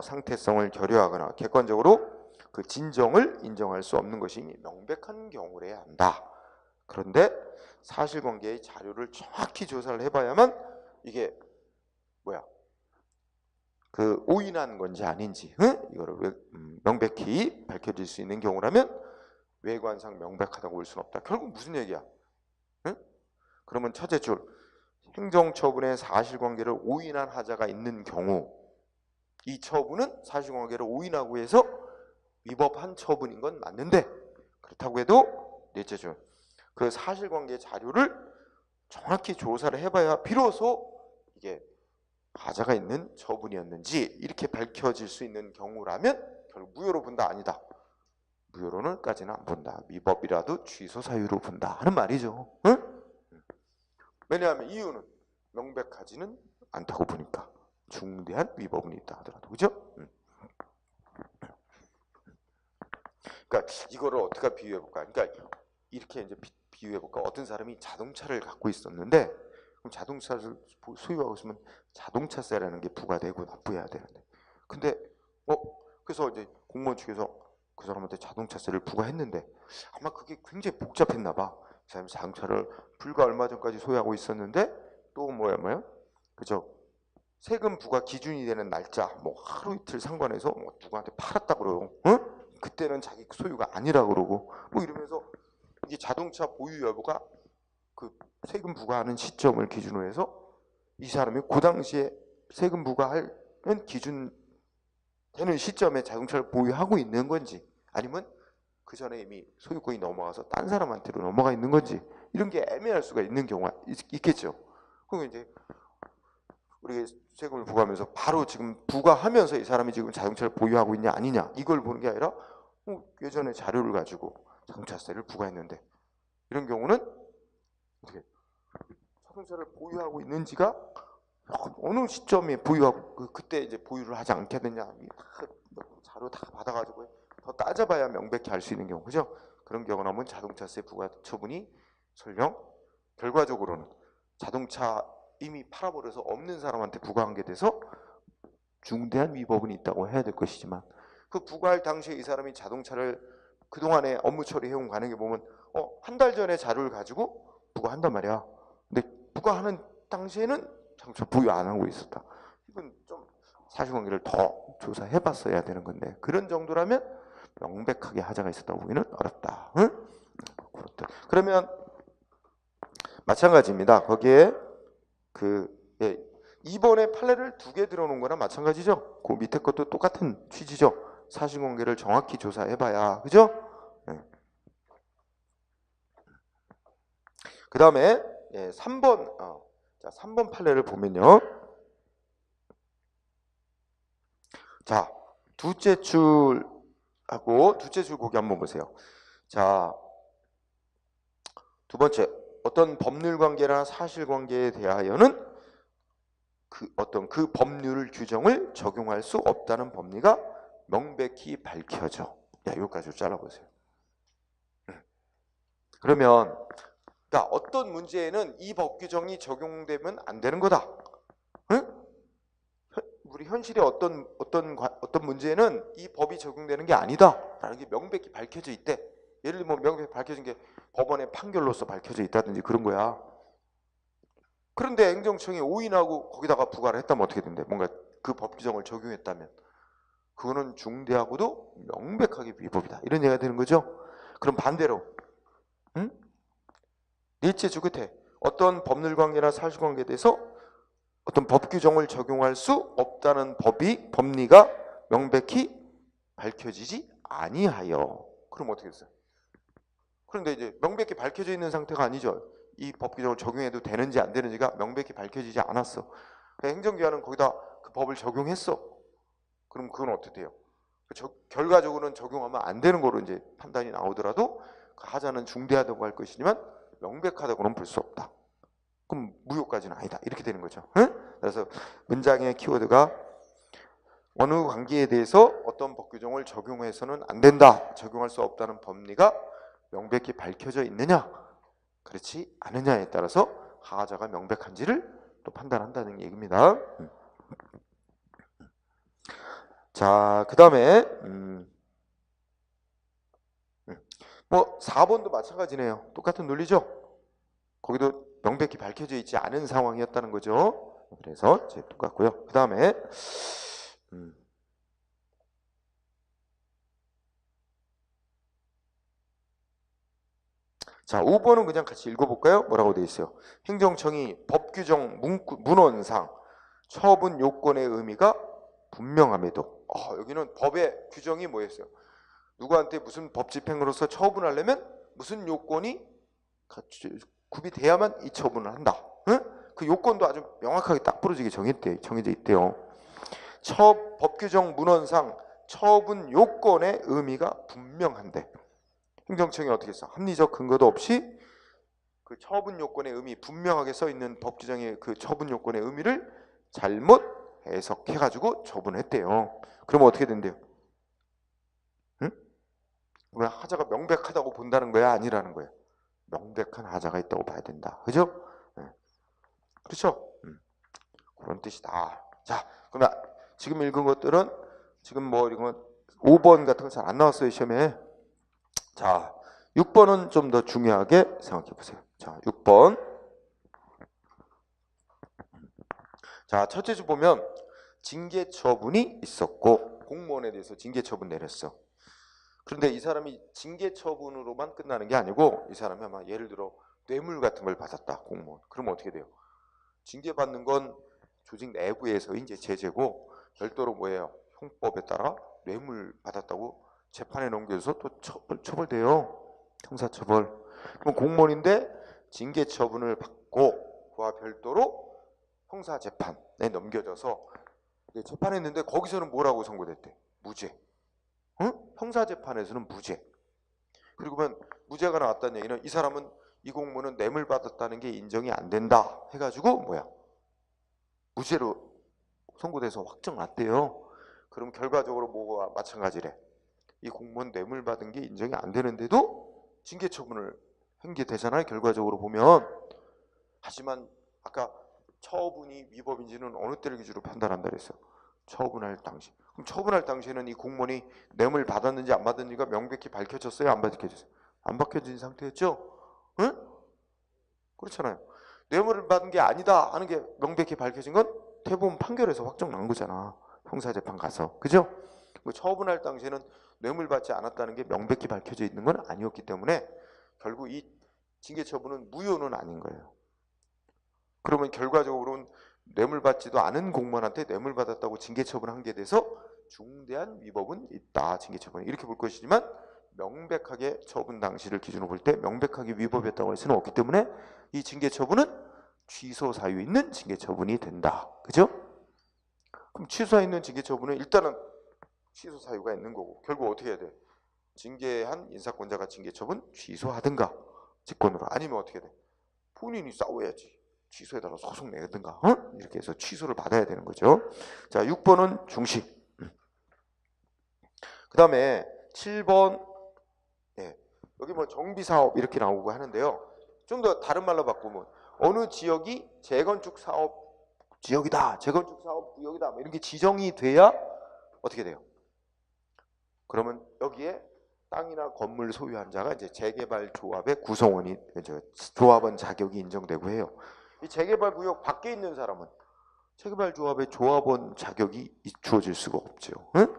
Speaker 1: 상태성을 결여하거나 객관적으로 그 진정을 인정할 수 없는 것이 명백한 경우래야 한다. 그런데 사실관계의 자료를 정확히 조사를 해봐야만 이게 그 오인한 건지 아닌지 이거를 명백히 밝혀질 수 있는 경우라면 외관상 명백하다고 볼 수는 없다. 결국 무슨 얘기야? 그러면 첫째 줄 행정처분의 사실관계를 오인한 하자가 있는 경우, 이 처분은 사실관계를 오인하고 해서 위법한 처분인 건 맞는데 그렇다고 해도 넷째 중 그 사실관계 자료를 정확히 조사를 해봐야 비로소 이게 하자가 있는 처분이었는지 이렇게 밝혀질 수 있는 경우라면 결국 무효로 본다 아니다. 무효로는까지는 안 본다. 위법이라도 취소 사유로 본다 하는 말이죠. 응? 왜냐하면 이유는 명백하지는 않다고 보니까 중대한 위법은 있다 하더라도 그죠? 그러니까 이거를 어떻게 비유해 볼까? 그러니까 이렇게 이제 비유해 볼까? 어떤 사람이 자동차를 갖고 있었는데 그럼 자동차를 소유하고 있으면 자동차세라는 게 부과되고 납부해야 되는데 근데 그래서 이제 공무원 측에서 그 사람한테 자동차세를 부과했는데 아마 그게 굉장히 복잡했나 봐. 그 사람이 자동차를 불과 얼마 전까지 소유하고 있었는데 또 뭐야 그죠? 세금 부과 기준이 되는 날짜 뭐 하루 이틀 상관해서 뭐 누구한테 팔았다 그러고 그때는 자기 소유가 아니라 그러고 뭐 이러면서 이게 자동차 보유 여부가 그 세금 부과하는 시점을 기준으로 해서 이 사람이 그 당시에 세금 부과하는 기준 되는 시점에 자동차를 보유하고 있는 건지 아니면 그 전에 이미 소유권이 넘어가서 딴 사람한테로 넘어가 있는 건지 이런 게 애매할 수가 있는 경우가 있겠죠. 그럼 이제 우리가 세금을 부과하면서 바로 지금 부과하면서 이 사람이 지금 자동차를 보유하고 있냐 아니냐 이걸 보는 게 아니라 예전에 자료를 가지고 자동차세를 부과했는데 이런 경우는 어떻게 자동차를 보유하고 있는지가 어느 시점에 보유하고 그때 이제 보유를 하지 않게 되냐 자료 다 받아가지고 더 따져봐야 명백히 알 수 있는 경우 그죠? 그런 경우라면 자동차세 부과 처분이 설령 결과적으로는 자동차 이미 팔아버려서 없는 사람한테 부과한 게 돼서 중대한 위법은 있다고 해야 될 것이지만 그 부과할 당시에 이 사람이 자동차를 그동안에 업무 처리해온 관행에 보면 한 달 전에 자료를 가지고 부과한단 말이야. 근데 부과하는 당시에는 자동차 보유 안 하고 있었다. 이건 좀 사실관계를 더 조사해봤어야 되는 건데 그런 정도라면 명백하게 하자가 있었다고 보기는 어렵다. 응? 그러면 마찬가지입니다. 거기에 예, 2번에 판례를 2개 들어놓은 거나 마찬가지죠. 그 밑에 것도 똑같은 취지죠. 사실관계를 정확히 조사해봐야 그죠? 네. 그 다음에 3번 자 3번 판례를 보면요. 자 둘째 줄하고 둘째 줄 거기 한번 보세요. 자 두 번째 어떤 법률 관계나 사실 관계에 대하여는 그 법률 규정을 적용할 수 없다는 법리가 명백히 밝혀져. 여기까지 잘라보세요. 그러면 그러니까 어떤 문제에는 이 법 규정이 적용되면 안 되는 거다. 응? 우리 현실의 어떤 문제에는 이 법이 적용되는 게 아니다라는 게 명백히 밝혀져 있대. 예를 들면 명백히 밝혀진 게 법원의 판결로서 밝혀져 있다든지 그런 거야. 그런데 행정청이 오인하고 거기다가 부과를 했다면 어떻게 된대? 뭔가 그 법 규정을 적용했다면 그거는 중대하고도 명백하게 위법이다. 이런 얘기가 되는 거죠. 그럼 반대로 넷째 주 끝에 어떤 법률 관계나 사실 관계에 대해서 어떤 법 규정을 적용할 수 없다는 법리가 명백히 밝혀지지 아니하여. 그럼 어떻게 됐어요? 그런데 이제 명백히 밝혀져 있는 상태가 아니죠. 이 법 규정을 적용해도 되는지 안 되는지가 명백히 밝혀지지 않았어. 행정기관은 거기다 그 법을 적용했어. 그럼 그건 어떻게 돼요? 결과적으로는 적용하면 안 되는 거로 이제 판단이 나오더라도 그 하자는 중대하다고 할 것이지만 명백하다고는 볼 수 없다. 그럼 무효까지는 아니다. 이렇게 되는 거죠. 응? 그래서 문장의 키워드가 어느 관계에 대해서 어떤 법 규정을 적용해서는 안 된다. 적용할 수 없다는 법리가 명백히 밝혀져 있느냐 그렇지 않느냐에 따라서 하자가 명백한지를 또 판단한다는 얘기입니다. 자, 그 다음에 뭐 4번도 마찬가지네요. 똑같은 논리죠. 거기도 명백히 밝혀져 있지 않은 상황이었다는 거죠. 그래서 이제 똑같고요. 그 다음에 자, 5번은 그냥 같이 읽어볼까요? 뭐라고 되어 있어요? 행정청이 법규정 문헌상 처분 요건의 의미가 분명함에도 여기는 법의 규정이 뭐였어요? 누구한테 무슨 법 집행으로서 처분하려면 무슨 요건이 구비돼야만 이 처분을 한다. 응? 그 요건도 아주 명확하게 딱 부러지게 정해져 있대요. 법 규정 문헌상 처분 요건의 의미가 분명한데 행정청이 어떻게 써? 합리적 근거도 없이 그 처분 요건의 의미 분명하게 써 있는 법 규정의 그 처분 요건의 의미를 잘못 해석해가지고 처분했대요. 그러면 어떻게 된대요? 응? 그러면 하자가 명백하다고 본다는 거야, 아니라는 거야? 명백한 하자가 있다고 봐야 된다. 그죠? 네. 그렇죠? 그런 뜻이다. 자, 그러면 지금 읽은 것들은 지금 뭐 이건 5번 같은 건 잘 안 나왔어요, 시험에. 자, 6번은 좀 더 중요하게 생각해 보세요. 자, 6번. 자, 첫째 줄 보면 징계 처분이 있었고 공무원에 대해서 징계 처분 내렸어. 그런데 이 사람이 징계 처분으로만 끝나는 게 아니고 이 사람이 아마 예를 들어 뇌물 같은 걸 받았다, 공무원. 그러면 어떻게 돼요? 징계 받는 건 조직 내부에서 이제 제재고 별도로 뭐예요? 형법에 따라 뇌물 받았다고 재판에 넘겨서 또 처벌돼요. 형사처벌. 그럼 공무원인데 징계 처분을 받고 그와 별도로 형사재판에 넘겨져서 재판했는데 거기서는 뭐라고 선고됐대? 무죄. 응? 형사재판에서는 무죄. 그리고 무죄가 나왔다는 얘기는 이 사람은 이 공무원은 뇌물 받았다는 게 인정이 안 된다 해가지고 뭐야? 무죄로 선고돼서 확정났대요. 그럼 결과적으로 뭐가 마찬가지래. 이 공무원 뇌물 받은 게 인정이 안 되는데도 징계 처분을 한 게 되잖아요. 결과적으로 보면. 하지만 아까 처분이 위법인지는 어느 때를 기준으로 판단한다 그랬어? 처분할 당시. 그럼 처분할 당시에는 이 공무원이 뇌물 받았는지 안 받았는지가 명백히 밝혀졌어요? 안 밝혀졌어요? 안 밝혀진 상태였죠? 응? 그렇잖아요. 뇌물을 받은 게 아니다 하는 게 명백히 밝혀진 건 대법원 판결에서 확정 난 거잖아. 형사재판 가서. 그죠? 처분할 당시에는 뇌물 받지 않았다는 게 명백히 밝혀져 있는 건 아니었기 때문에 결국 이 징계 처분은 무효는 아닌 거예요. 그러면 결과적으로는 뇌물 받지도 않은 공무원한테 뇌물 받았다고 징계 처분한 게 돼서 중대한 위법은 있다. 징계 처분 이렇게 볼 것이지만 명백하게 처분 당시를 기준으로 볼 때 명백하게 위법했다고 할 수는 없기 때문에 이 징계 처분은 취소 사유 있는 징계 처분이 된다. 그죠? 그럼 취소 있는 징계 처분은 일단은 취소 사유가 있는 거고 결국 어떻게 해야 돼? 징계한 인사권자가 징계 처분 취소하든가 직권으로 아니면 어떻게 돼? 본인이 싸워야지. 취소해달라 소송 내든가 이렇게 해서 취소를 받아야 되는 거죠. 자, 6번은 중시. 그 다음에 7번 여기 뭐 정비사업 이렇게 나오고 하는데요. 좀 더 다른 말로 바꾸면 어느 지역이 재건축 사업 지역이다, 재건축 사업 구역이다 뭐 이런 게 지정이 돼야 어떻게 돼요? 그러면 여기에 땅이나 건물 소유한 자가 이제 재개발 조합의 구성원이 조합원 자격이 인정되고 해요. 이 재개발 구역 밖에 있는 사람은 재개발 조합의 조합원 자격이 주어질 수가 없죠. 응?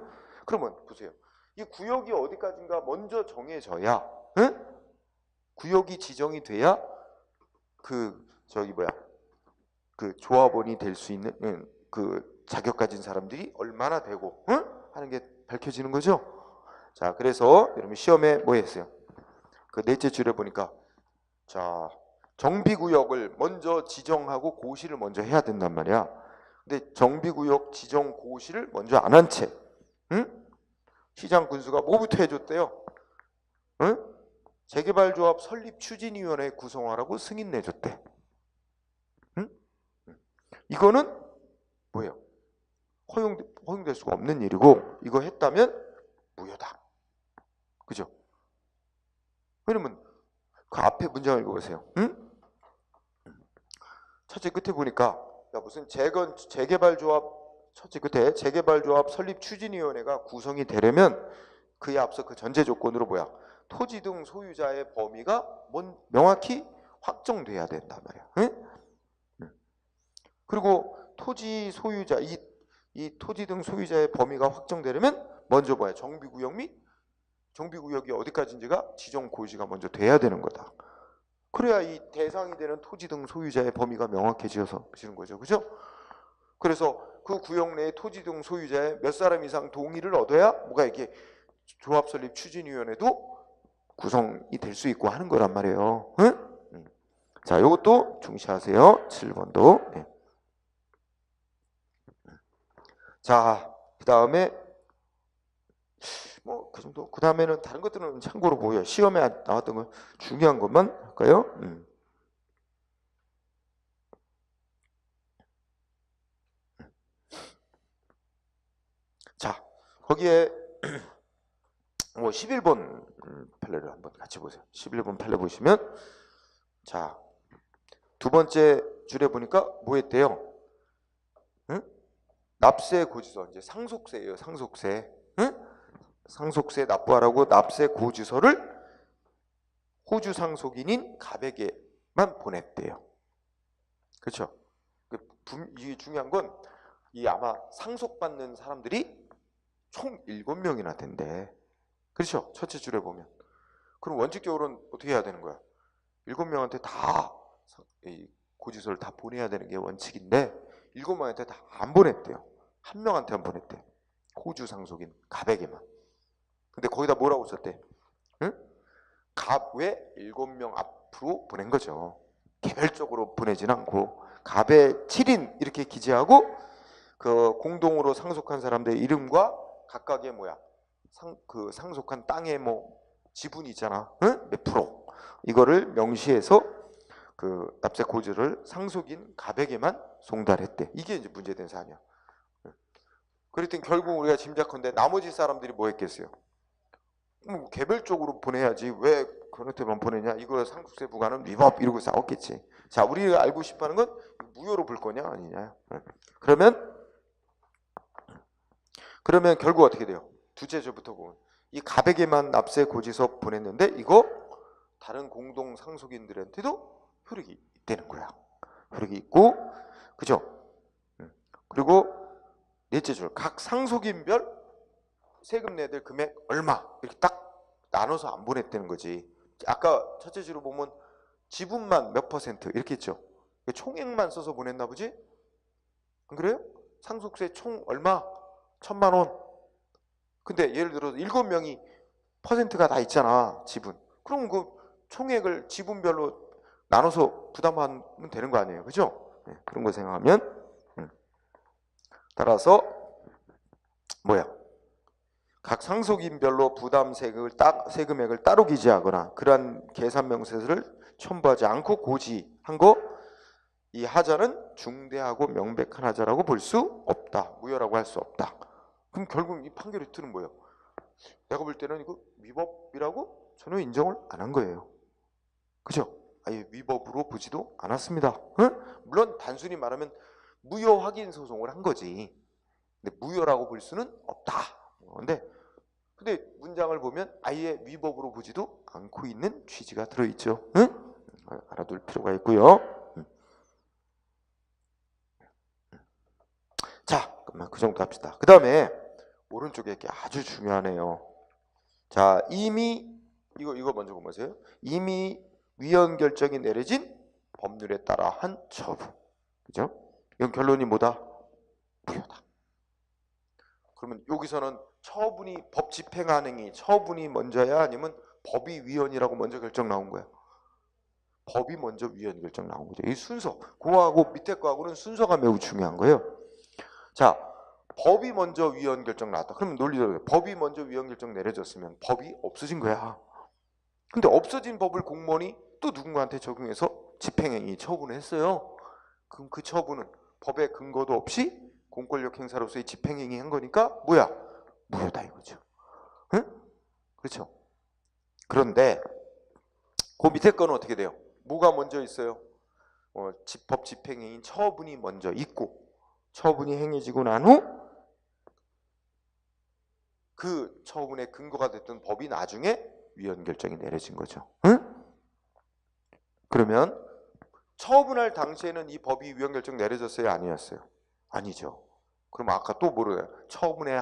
Speaker 1: 그러면 보세요. 이 구역이 어디까지인가 먼저 정해져야, 응? 구역이 지정이 돼야 그 조합원이 될 수 있는 그 자격 가진 사람들이 얼마나 되고, 응? 하는 게 밝혀지는 거죠. 자, 그래서 여러분 시험에 뭐 했어요? 그 넷째 줄에 보니까 자, 정비구역을 먼저 지정하고 고시를 먼저 해야 된단 말이야. 근데 정비구역 지정 고시를 먼저 안 한 채, 응? 시장 군수가 뭐부터 해줬대요? 응? 재개발조합 설립추진위원회 구성하라고 승인 내줬대. 응? 이거는 뭐예요? 허용될 수가 없는 일이고 이거 했다면 무효다. 그죠? 왜냐면 그 앞에 문장을 읽어보세요. 응? 첫째 끝에 보니까 무슨 재개발조합 첫째 끝에 재개발조합 설립추진위원회가 구성이 되려면 그에 앞서 그 전제 조건으로 뭐야? 토지 등 소유자의 범위가 명확히 확정돼야 된단 말이야. 응? 그리고 토지 소유자 이 토지 등 소유자의 범위가 확정되려면 먼저 뭐야? 정비구역 및 정비구역이 어디까지인지가 지정 고시가 먼저 돼야 되는 거다. 그래야 이 대상이 되는 토지 등 소유자의 범위가 명확해지는 거죠. 그죠? 그래서 그 구역 내의 토지 등 소유자의 몇 사람 이상 동의를 얻어야 뭐가 이게 조합설립추진위원회도 구성이 될 수 있고 하는 거란 말이에요. 응? 자, 이것도 중시하세요. 7번도. 네. 자, 그 다음에 뭐 그 정도. 그 다음에는 다른 것들은 참고로 뭐예요? 시험에 나왔던 거 중요한 것만 할까요? 자, 거기에 뭐 11번 판례를 한번 같이 보세요. 11번 판례 보시면, 자, 두 번째 줄에 보니까 뭐 했대요? 응? 납세 고지서, 이제 상속세예요. 상속세. 응? 상속세 납부하라고 납세 고지서를 호주 상속인인 갑에게만 보냈대요. 그렇죠? 이게 중요한 건 이 아마 상속받는 사람들이 총 7명이나 된대. 그렇죠? 첫째 줄에 보면. 그럼 원칙적으로는 어떻게 해야 되는 거야? 7명한테 다 이 고지서를 다 보내야 되는 게 원칙인데 7명한테 다 안 보냈대요. 한 명한테 안 보냈대. 호주 상속인 갑에게만. 근데 거기다 뭐라고 썼대? 응? 갑 외 7명 앞으로 보낸 거죠. 개별적으로 보내진 않고 갑의 7인 이렇게 기재하고 그 공동으로 상속한 사람들의 이름과 각각의 뭐야 그 상속한 땅의 뭐 지분이 있잖아. 응? 몇 프로 이거를 명시해서 그 납세 고지를 상속인 갑에게만 송달했대. 이게 이제 문제된 사안이야. 그랬더니 결국 우리가 짐작컨대 나머지 사람들이 뭐 했겠어요? 뭐 개별적으로 보내야지 왜 그한테만 보내냐? 이거 상속세 부과는 위법 이러고 싸웠겠지. 자, 우리가 알고 싶어하는 건 무효로 볼 거냐 아니냐. 그러면 결국 어떻게 돼요? 두째 줄부터 보면 이 갑에게만 납세 고지서 보냈는데 이거 다른 공동 상속인들한테도 효력이 있다는 거야. 효력이 있고, 그죠? 그리고 넷째 줄, 각 상속인별 세금 내야 될 금액 얼마 이렇게 딱 나눠서 안 보냈다는 거지. 아까 첫째 줄로 보면 지분만 몇 퍼센트 이렇게 있죠. 총액만 써서 보냈나 보지? 안 그래요? 상속세 총 얼마? 1,000만 원. 근데 예를 들어서 7명이 퍼센트가 다 있잖아, 지분. 그럼 그 총액을 지분별로 나눠서 부담하면 되는 거 아니에요, 그죠? 네, 그런 거 생각하면 따라서 뭐야? 각 상속인별로 부담 세금액을 따로 기재하거나 그러한 계산 명세서를 첨부하지 않고 고지한 거, 이 하자는 중대하고 명백한 하자라고 볼 수 없다. 무효라고 할 수 없다. 그럼 결국 이 판결의 뜻은 뭐예요? 내가 볼 때는 이거 위법이라고 전혀 인정을 안 한 거예요. 그죠? 아예 위법으로 보지도 않았습니다. 응? 물론 단순히 말하면 무효 확인 소송을 한 거지. 근데 무효라고 볼 수는 없다. 근데 문장을 보면 아예 위법으로 보지도 않고 있는 취지가 들어있죠. 응? 알아둘 필요가 있고요. 자, 그만 그 정도 합시다. 그 다음에 오른쪽에 이렇게 아주 중요하네요. 자, 이미 이거 먼저 보세요. 이미 위헌 결정이 내려진 법률에 따라 한 처분. 그죠? 이건 결론이 뭐다? 무효다. 그러면 여기서는 처분이 법 집행한 행위, 처분이 먼저야 아니면 법이 위헌이라고 먼저 결정 나온 거야? 법이 먼저 위헌 결정 나온 거죠. 이 순서, 그거하고 밑에 거하고는 순서가 매우 중요한 거예요. 자, 법이 먼저 위헌 결정 나왔다. 그러면 논리대로 법이 먼저 위헌 결정 내려졌으면 법이 없어진 거야. 근데 없어진 법을 공무원이 또 누군가한테 적용해서 집행행위 처분을 했어요. 그럼 그 처분은 법의 근거도 없이 공권력 행사로서의 집행행위 한 거니까 뭐야? 무효다 이거죠. 응? 그렇죠? 그런데 그 밑에 거는 어떻게 돼요? 뭐가 먼저 있어요? 법 집행행위인 처분이 먼저 있고, 처분이 행해지고 난 후 그 처분의 근거가 됐던 법이 나중에 위헌 결정이 내려진 거죠. 응? 그러면 처분할 당시에는 이 법이 위헌 결정 내려졌어요? 아니었어요? 아니죠. 그럼 아까 또 뭐래요? 처분의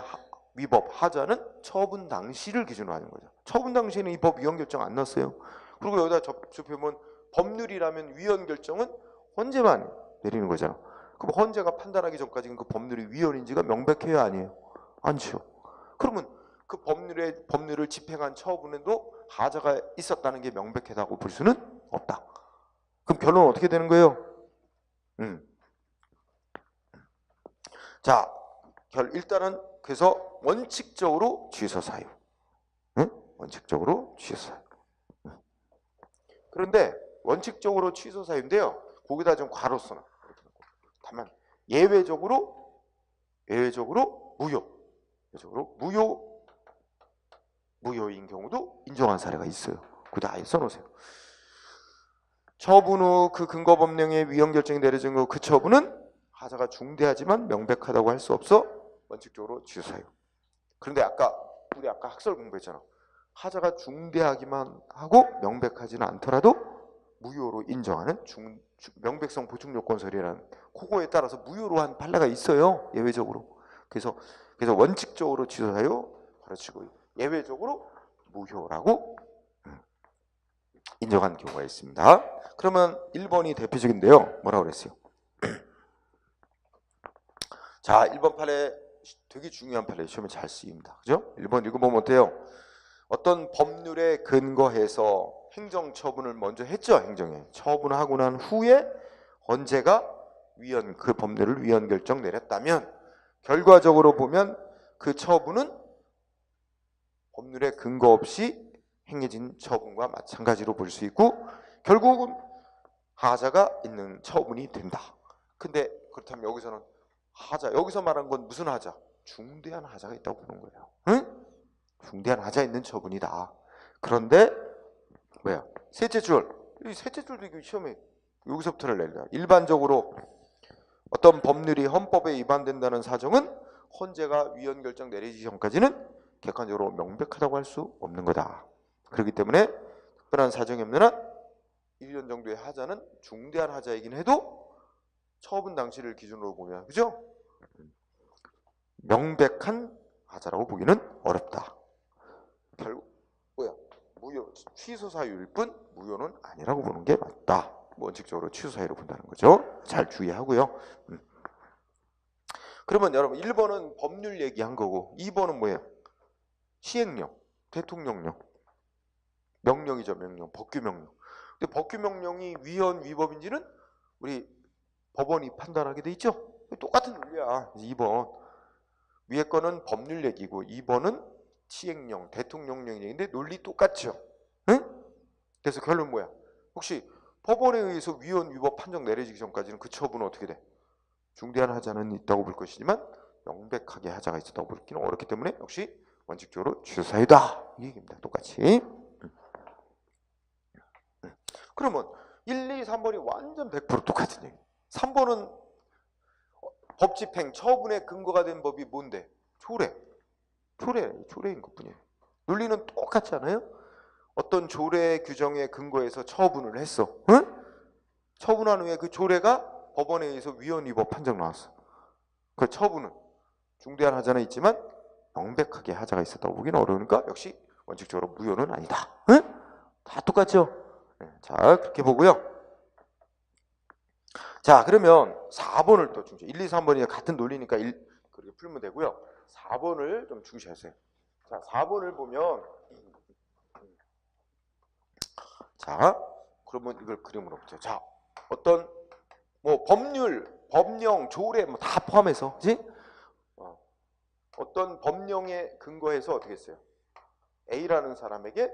Speaker 1: 위법 하자는 처분 당시를 기준으로 하는 거죠. 처분 당시에는 이 법 위헌 결정 안 났어요. 그리고 여기다 접수표면 법률이라면 위헌 결정은 헌재만 내리는 거잖아. 그럼 헌재가 판단하기 전까지는 그 법률이 위헌인지가 명백해야 아니에요? 아니죠. 그러면 그 법률을 집행한 처분에도 하자가 있었다는 게 명백하다고 볼 수는 없다. 그럼 결론은 어떻게 되는 거예요? 자, 일단은 그래서 원칙적으로 취소 사유. 원칙적으로 취소 사유. 그런데 원칙적으로 취소 사유인데요. 거기다 좀 괄호 써놔. 다만 예외적으로 무효인 경우도 인정한 사례가 있어요. 그다 아예 써놓으세요. 처분 후 그 근거 법령의 위헌 결정이 내려진 후 그 처분은 하자가 중대하지만 명백하다고 할 수 없어 원칙적으로 취소 사유. 그런데 우리 아까 학설 공부했잖아. 하자가 중대하기만 하고 명백하지는 않더라도 무효로 인정하는 명백성 보충 요건설이라는 그거에 따라서 무효로 한 판례가 있어요. 예외적으로. 그래서 원칙적으로 취소 사유 가르치고 예외적으로 무효라고 인정한 경우가 있습니다. 그러면 1번이 대표적인데요. 뭐라고 그랬어요? 자, 1번 판례 되게 중요한 판례 시험에 잘 쓰입니다. 그죠? 1번 읽어보면 어때요? 어떤 법률에 근거해서 행정처분을 먼저 했죠. 행정에. 처분하고 난 후에 언제가 그 법률을 위헌 결정 내렸다면 결과적으로 보면 그 처분은 법률에 근거 없이 행해진 처분과 마찬가지로 볼 수 있고 결국은 하자가 있는 처분이 된다. 근데 그렇다면 여기서는 여기서 말한 건 무슨 하자? 중대한 하자가 있다고 보는 거예요. 응? 중대한 하자 있는 처분이다. 그런데 셋째 줄. 이 셋째 줄도 이거 시험에 여기서부터를 낼래요. 일반적으로 어떤 법률이 헌법에 위반된다는 사정은 헌재가 위헌 결정 내리기 전까지는 객관적으로 명백하다고 할 수 없는 거다. 그렇기 때문에 특별한 사정이 없는 한 1년 정도의 하자는 중대한 하자이긴 해도 처분 당시를 기준으로 보면 그죠? 명백한 하자라고 보기는 어렵다. 결국 무효 취소 사유일 뿐 무효는 아니라고 보는 게 맞다. 원칙적으로 취소 사유로 본다는 거죠. 잘 주의하고요. 그러면 여러분 1번은 법률 얘기한 거고 2번은 뭐예요? 시행령, 대통령령, 명령이죠. 명령, 법규명령. 근데 법규명령이 위헌 위법인지는 우리 법원이 판단하게 돼 있죠. 똑같은 논리야. 2번 위에 거는 법률 얘기고 2번은 시행령, 대통령령 얘기인데 논리 똑같죠. 응? 그래서 결론 뭐야? 혹시 법원에 의해서 위헌 위법 판정 내려지기 전까지는 그 처분은 어떻게 돼? 중대한 하자는 있다고 볼 것이지만 명백하게 하자가 있었다고 보기는 어렵기 때문에 역시 원칙적으로 취소 사유다. 이 얘기입니다. 똑같이. 그러면 1, 2, 3번이 완전 100% 똑같은 얘기. 3번은 법 집행, 처분의 근거가 된 법이 뭔데? 조례인 것뿐이에요. 논리는 똑같지 않아요? 어떤 조례 규정에 근거해서 처분을 했어. 응? 처분한 후에 그 조례가 법원에 의해서 위헌 위법 판정 나왔어. 그 처분은 중대한 하자는 있지만 명백하게 하자가 있었다고 보기는 어려우니까 역시 원칙적으로 무효는 아니다. 응? 다 똑같죠? 자, 그렇게 보고요. 자, 그러면 4번을 또 중시. 1, 2, 3번이 같은 논리니까 그렇게 풀면 되고요. 4번을 좀 중시하세요. 자, 4번을 보면 자, 그러면 이걸 그림으로 보죠. 자, 어떤 뭐 법률, 법령, 조례 뭐 다 포함해서, 그지? 어떤 법령에 근거해서 어떻게 했어요? A라는 사람에게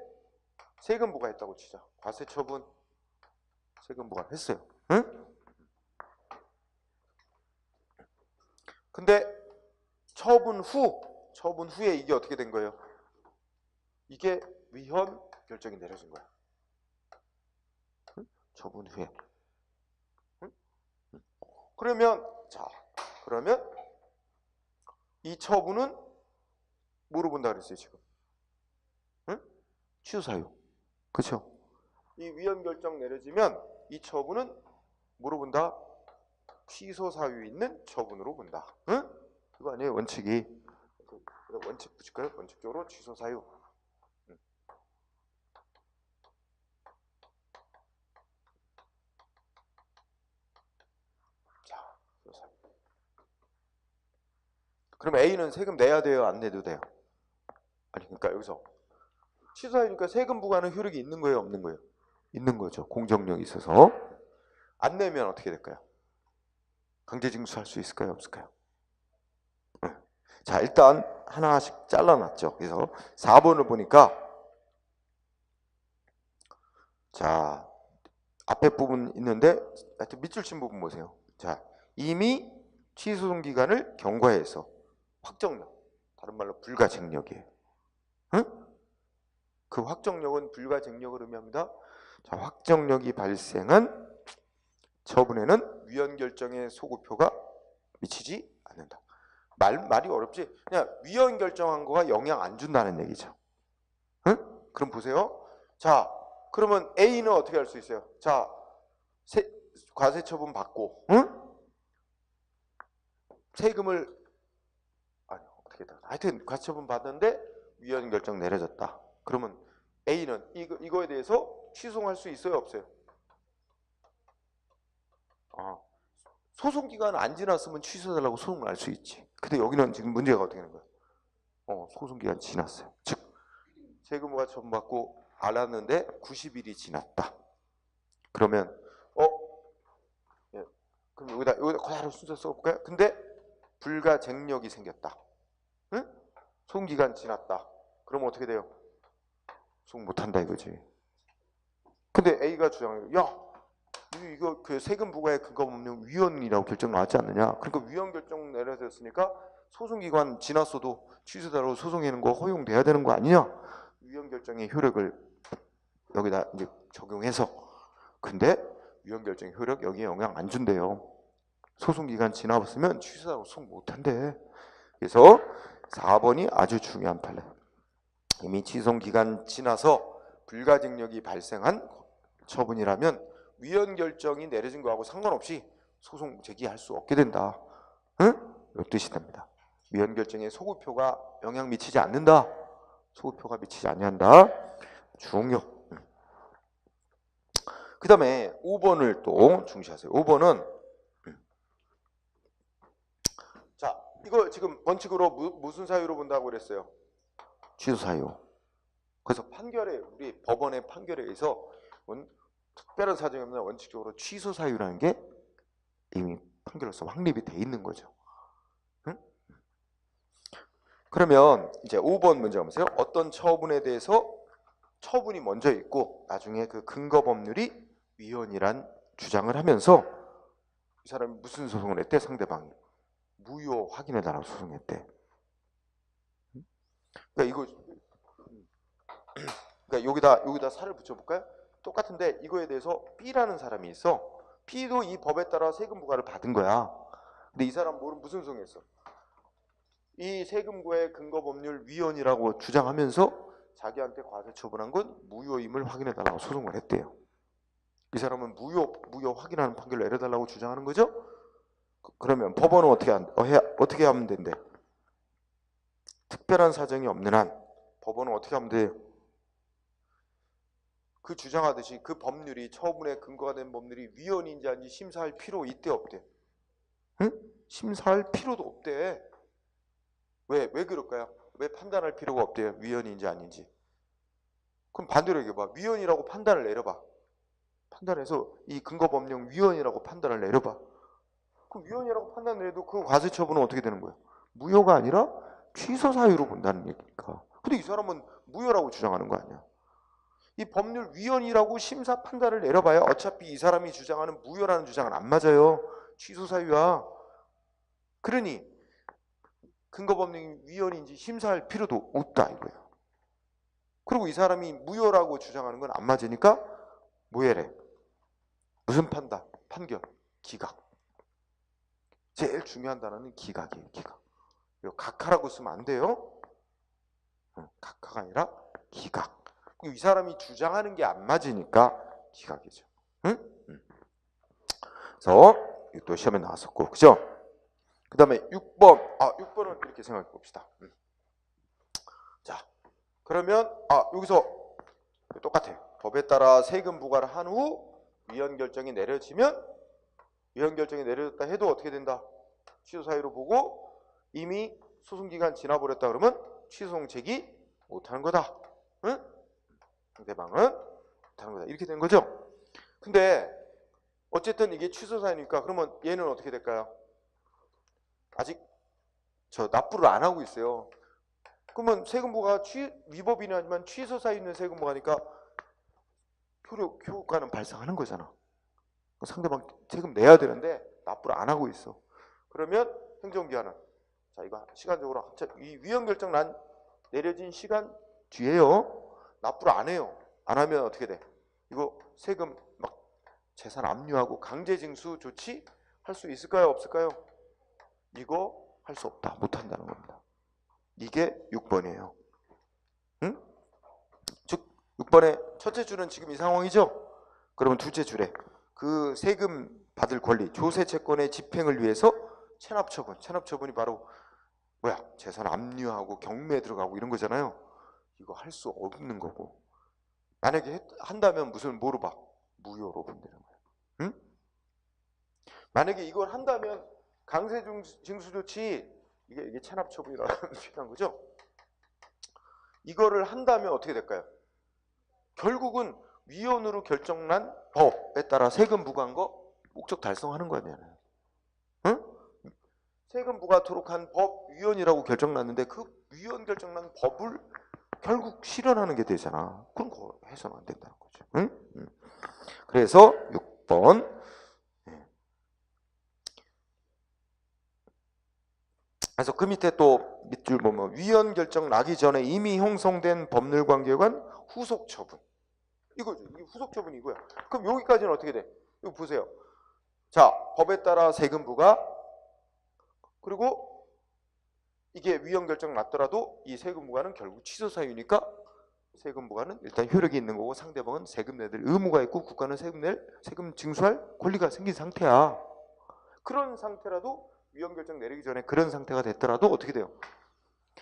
Speaker 1: 세금 부과했다고 치자. 과세 처분, 세금 부과했어요. 응? 근데 처분 후에 이게 어떻게 된 거예요? 이게 위헌 결정이 내려진 거야. 응? 처분 후에. 응? 그러면 이 처분은 뭐로 본다 그랬어요 지금? 응? 취소 사유. 그렇죠? 이 위헌 결정 내려지면 이 처분은 뭐로 본다? 취소 사유 있는 처분으로 본다. 응? 그거 아니에요 원칙이. 원칙 붙일까요? 원칙적으로 취소 사유. 응. 자, 취소 사유. 그럼 A는 세금 내야 돼요? 안 내도 돼요? 아까 여기서 취소사유니까 세금 부과는 효력이 있는 거예요, 없는 거예요? 있는 거죠. 공정력이 있어서. 안 내면 어떻게 될까요? 강제징수할 수 있을까요, 없을까요? 네. 자, 일단 하나씩 잘라놨죠. 그래서 4번을 보니까 자, 앞에 부분 있는데 하여튼 밑줄 친 부분 보세요. 자, 이미 취소송 기간을 경과해서 확정력, 다른 말로 불가쟁력이에요. 응? 그 확정력은 불가쟁력을 의미합니다. 자, 확정력이 발생한 처분에는 위헌 결정의 소급효가 미치지 않는다. 말이 어렵지? 그냥 위헌 결정한 거가 영향 안 준다는 얘기죠. 응? 그럼 보세요. 자, 그러면 A는 어떻게 할 수 있어요? 자, 과세 처분 받고, 응? 세금을 아니 어떻게 다 하여튼 과세 처분 받는데 위헌 결정 내려졌다. 그러면 A는 이거에 대해서 취소할 수 있어요, 없어요? 소송 기간 안 지났으면 취소해달라고 소송을 할 수 있지. 근데 여기는 지금 문제가 어떻게 되는 거야? 소송 기간 지났어요. 즉 세금과 처분받고 알았는데 90일이 지났다. 그러면 예. 그럼 여기다 그대로 순서 써볼까요? 근데 불가쟁력이 생겼다. 응? 소송 기간 지났다. 그러면 어떻게 돼요? 소송 못한다 이거지. 근데 A가 주장해요. 야, 이거 그 세금 부과의 근거 없는 위헌이라고 결정 나왔지 않느냐? 그러니까 위헌 결정 내려졌으니까 소송 기간 지났어도 취소대로 소송하는 거 허용돼야 되는 거 아니냐? 위헌 결정의 효력을 여기다 이제 적용해서. 근데 위헌 결정의 효력 여기에 영향 안 준대요. 소송 기간 지나봤으면 취소하고 소송 못 한대. 그래서 4번이 아주 중요한 판례. 이미 취소 기간 지나서 불가증력이 발생한 처분이라면 위헌 결정이 내려진 거하고 상관없이 소송 제기할 수 없게 된다. 응? 이 뜻이 됩니다. 위헌 결정에 소급효가 영향 미치지 않는다. 소급효가 미치지 아니한다. 중요. 그 다음에 5번을 또 중시하세요. 5번은 자, 이거 지금 원칙으로 무슨 사유로 본다고 그랬어요? 취소 사유. 그래서 판결에 우리 법원의 판결에 의해서 특별한 사정이 없는 원칙적으로 취소 사유라는 게 이미 판결로서 확립이 돼 있는 거죠. 응? 그러면 이제 5번 문제 보세요. 어떤 처분에 대해서 처분이 먼저 있고 나중에 그 근거 법률이 위헌이란 주장을 하면서 이 사람이 무슨 소송을 했대? 상대방이 무효 확인해 달라고 소송했대. 그러니까 여기다 살을 붙여볼까요? 똑같은데 이거에 대해서 B라는 사람이 있어. B도 이 법에 따라 세금 부과를 받은 거야. 근데 이 사람 무슨 소송했어? 이 세금과의 근거 법률 위헌이라고 주장하면서 자기한테 과세 처분한 건 무효임을 확인해 달라고 소송을 했대요. 이 사람은 무효 확인하는 판결을 내려달라고 주장하는 거죠? 그러면 법원은 어떻게 하면 된대? 특별한 사정이 없는 한 법원은 어떻게 하면 돼요? 그 주장하듯이 그 법률이 처분에 근거가 된 법률이 위헌인지 아닌지 심사할 필요 있대 없대? 응? 심사할 필요도 없대. 왜 그럴까요? 왜 판단할 필요가 없대요? 위헌인지 아닌지. 그럼 반대로 얘기해봐. 위헌이라고 판단을 내려봐. 판단해서 이 근거 법령 위헌이라고 판단을 내려봐. 그럼 위헌이라고 판단을 해도 그 과세 처분은 어떻게 되는 거예요? 무효가 아니라 취소 사유로 본다는 얘기니까. 근데 이 사람은 무효라고 주장하는 거 아니야. 이 법률 위헌이라고 심사 판단을 내려봐야 어차피 이 사람이 주장하는 무효라는 주장은 안 맞아요. 취소 사유야. 그러니 근거 법령이 위헌인지 심사할 필요도 없다 이거예요. 그리고 이 사람이 무효라고 주장하는 건 안 맞으니까 뭐해래? 무슨 판결? 기각. 제일 중요한 단어는 기각이에요. 기각. 각하라고 쓰면 안 돼요. 각하가 아니라 기각. 이 사람이 주장하는 게 안 맞으니까 기각이죠. 응? 그래서 또 시험에 나왔었고, 그죠? 그 다음에 6번. 6번은 이렇게 생각해 봅시다. 자, 그러면 여기서 똑같아요. 법에 따라 세금 부과를 한 후 위헌 결정이 내려지면 위헌 결정이 내려졌다 해도 어떻게 된다? 취소 사유로 보고 이미 소송 기간 지나버렸다 그러면 취소송 제기 못하는 거다. 응? 상대방은 못하는 거다. 이렇게 된 거죠. 근데 어쨌든 이게 취소 사유니까 그러면 얘는 어떻게 될까요? 아직 저 납부를 안 하고 있어요. 그러면 세금부가 위법이긴 하지만 취소 사유 있는 세금부가니까 효과는 발생하는 거잖아. 상대방 세금 내야 되는데 납부를 안 하고 있어. 그러면 행정기한은 자 이거 시간적으로 이 위헌 결정 내려진 시간 뒤에요. 납부를 안 해요. 안 하면 어떻게 돼? 이거 세금 막 재산 압류하고 강제징수 조치 할 수 있을까요? 없을까요? 이거 할 수 없다. 못 한다는 겁니다. 이게 6번이에요. 응? 즉 6번의 첫째 줄은 지금 이 상황이죠? 그러면 둘째 줄에 그 세금 받을 권리, 조세 채권의 집행을 위해서 체납처분. 체납처분이 바로 뭐야? 재산 압류하고 경매에 들어가고 이런 거잖아요. 이거 할 수 없는 거고. 만약에 한다면 뭐로 봐? 무효로 본다는 거예요. 응? 만약에 이걸 한다면 강제징수 조치 이게 체납처분이라는 표현한 거죠. 이거를 한다면 어떻게 될까요? 결국은 위헌으로 결정난 법에 따라 세금 부과한 거 목적 달성하는 거 아니잖아요. 응? 세금 부과토록 한 법 위헌이라고 결정났는데 그 위헌 결정난 법을 결국 실현하는 게 되잖아. 그럼 그거 해서는 안 된다는 거죠. 응? 그래서 6번 그래서 그 밑에 또 밑줄 보면 위헌 결정 나기 전에 이미 형성된 법률 관계에 관한 후속 처분. 이거죠. 이 후속 처분이 이거야. 그럼 여기까지는 어떻게 돼? 이거 보세요. 자, 법에 따라 세금 부과 그리고 이게 위헌 결정 났더라도 이 세금 부과는 결국 취소 사유니까 세금 부과는 일단 효력이 있는 거고 상대방은 세금 내들 의무가 있고 국가는 세금 징수할 권리가 생긴 상태야. 그런 상태라도 위헌 결정 내리기 전에 그런 상태가 됐더라도 어떻게 돼요?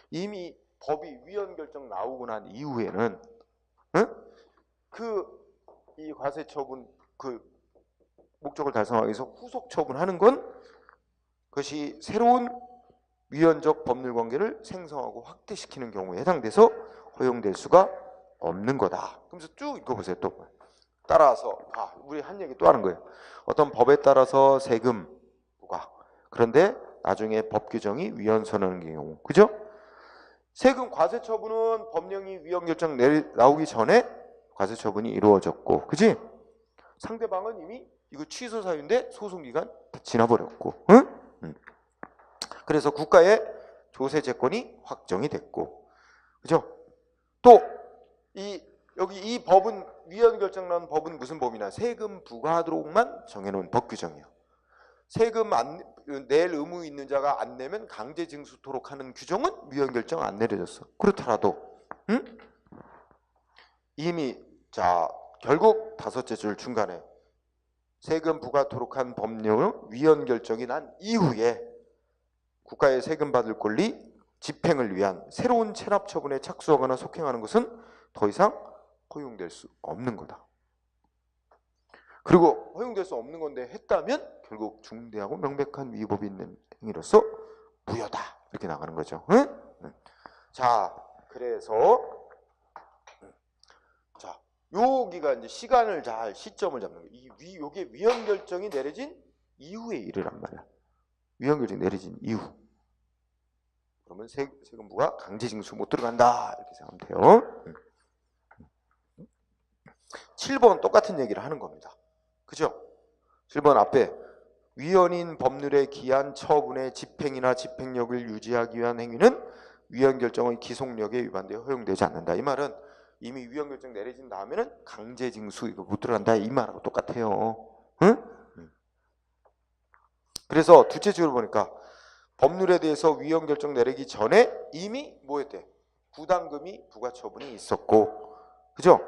Speaker 1: 이미 법이 위헌 결정 나오고 난 이후에는 응? 이 과세 처분 그 목적을 달성하기 위해서 후속 처분하는 건 그것이 새로운 위헌적 법률 관계를 생성하고 확대시키는 경우에 해당돼서 허용될 수가 없는 거다. 그러면서 쭉 읽어보세요. 또 따라서 우리 한 얘기 또 하는 거예요. 어떤 법에 따라서 세금 부과 그런데 나중에 법 규정이 위헌 선언하는 경우, 그죠? 세금 과세 처분은 법령이 위헌 결정 나오기 전에 과세 처분이 이루어졌고, 그지? 상대방은 이미 이거 취소 사유인데 소송 기간 다 지나버렸고, 응? 그래서 국가의 조세 채권이 확정이 됐고, 그죠? 또 여기 이 법은 위헌 결정 난 법은 무슨 법이나 세금 부과하도록만 정해놓은 법 규정이에요. 세금 낼 의무 있는 자가 안 내면 강제 징수토록 하는 규정은 위헌 결정 안 내려졌어. 그렇더라도 응? 이미 자 결국 다섯째 줄 중간에 세금 부과토록 한 법령은 위헌 결정이 난 이후에 국가의 세금 받을 권리 집행을 위한 새로운 체납 처분에 착수하거나 속행하는 것은 더 이상 허용될 수 없는 거다. 그리고 허용될 수 없는 건데 했다면 결국 중대하고 명백한 위법이 있는 행위로서 무효다. 이렇게 나가는 거죠. 응? 자, 그래서 자, 여기가 이제 시간을 잘 시점을 잡는 거예요. 요게 위헌 결정이 내려진 이후의 일이란 말이야. 위헌 결정이 내려진 이후. 그러면 세금부가 강제징수 못 들어간다. 이렇게 생각하면 돼요. 7번 똑같은 얘기를 하는 겁니다. 그죠? 7번 앞에 위헌인 법률에 기한 처분의 집행이나 집행력을 유지하기 위한 행위는 위헌 결정의 기속력에 위반되어 허용되지 않는다. 이 말은 이미 위헌 결정 내려진 다음에는 강제징수 이거 못 들어간다. 이 말하고 똑같아요. 응? 그래서 둘째 줄을 보니까 법률에 대해서 위헌 결정 내리기 전에 이미 뭐였대? 부담금이 부과 처분이 있었고, 그죠?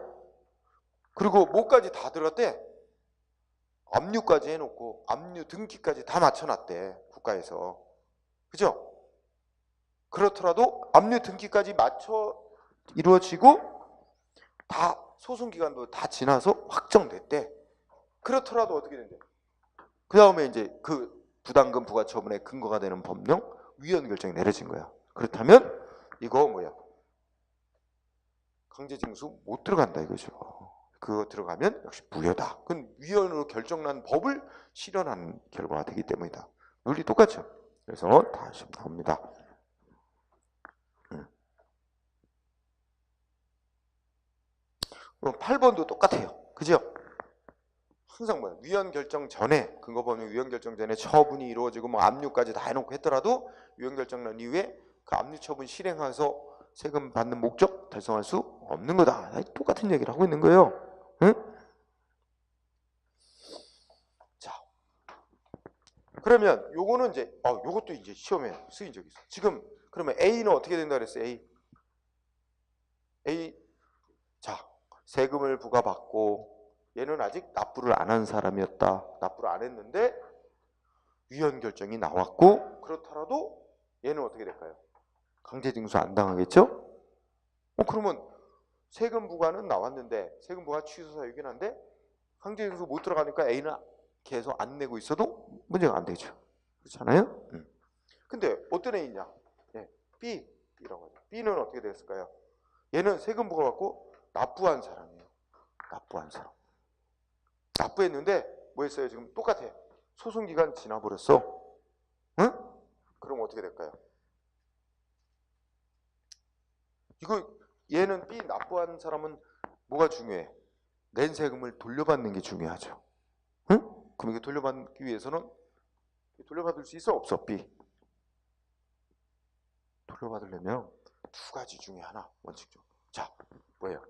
Speaker 1: 그리고 뭐까지 다 들었대? 압류까지 해놓고 압류 등기까지 다 맞춰놨대 국가에서, 그죠? 그렇더라도 압류 등기까지 맞춰 이루어지고 다 소송 기간도 다 지나서 확정됐대. 그렇더라도 어떻게 된대? 그 다음에 이제 그 부담금 부과 처분의 근거가 되는 법령 위헌 결정이 내려진 거야. 그렇다면 이거 뭐야? 강제징수 못 들어간다 이거죠. 그거 들어가면 역시 무효다. 그건 위헌으로 결정난 법을 실현한 결과가 되기 때문이다. 논리 똑같죠. 그래서 다시 나옵니다. 8번도 똑같아요. 그죠? 항상 뭐야? 위헌 결정 전에, 근거법령 위헌 결정 전에 처분이 이루어지고 뭐 압류까지 다 해놓고 했더라도 위헌 결정 난 이후에 그 압류 처분 실행해서 세금 받는 목적 달성할 수 없는 거다. 똑같은 얘기를 하고 있는 거예요. 응? 자, 그러면 요거는 이제 요것도 이제 시험에 쓰인 적이 있어. 지금 그러면 A는 어떻게 된다 그랬어요? A 자, 세금을 부과받고 얘는 아직 납부를 안 한 사람이었다. 납부를 안 했는데 위헌 결정이 나왔고 그렇더라도 얘는 어떻게 될까요? 강제징수 안 당하겠죠? 그러면 세금 부과는 나왔는데 세금 부과 취소 사유이긴 한데 강제징수 못 들어가니까 A는 계속 안 내고 있어도 문제가 안 되죠. 그렇잖아요? 근데 어떤 A냐? B라고 하죠. B는 어떻게 됐을까요? 얘는 세금 부과받고 납부한 사람이에요. 납부한 사람. 납부했는데 뭐 했어요? 지금 똑같아. 소송기간 지나버렸어. 응? 그럼 어떻게 될까요? 이거 얘는 B 납부한 사람은 뭐가 중요해? 낸 세금을 돌려받는 게 중요하죠. 응? 그럼 이게 돌려받기 위해서는 돌려받을 수 있어? 없어? B. 돌려받으려면 두 가지 중에 하나 원칙적으로. 자, 뭐예요?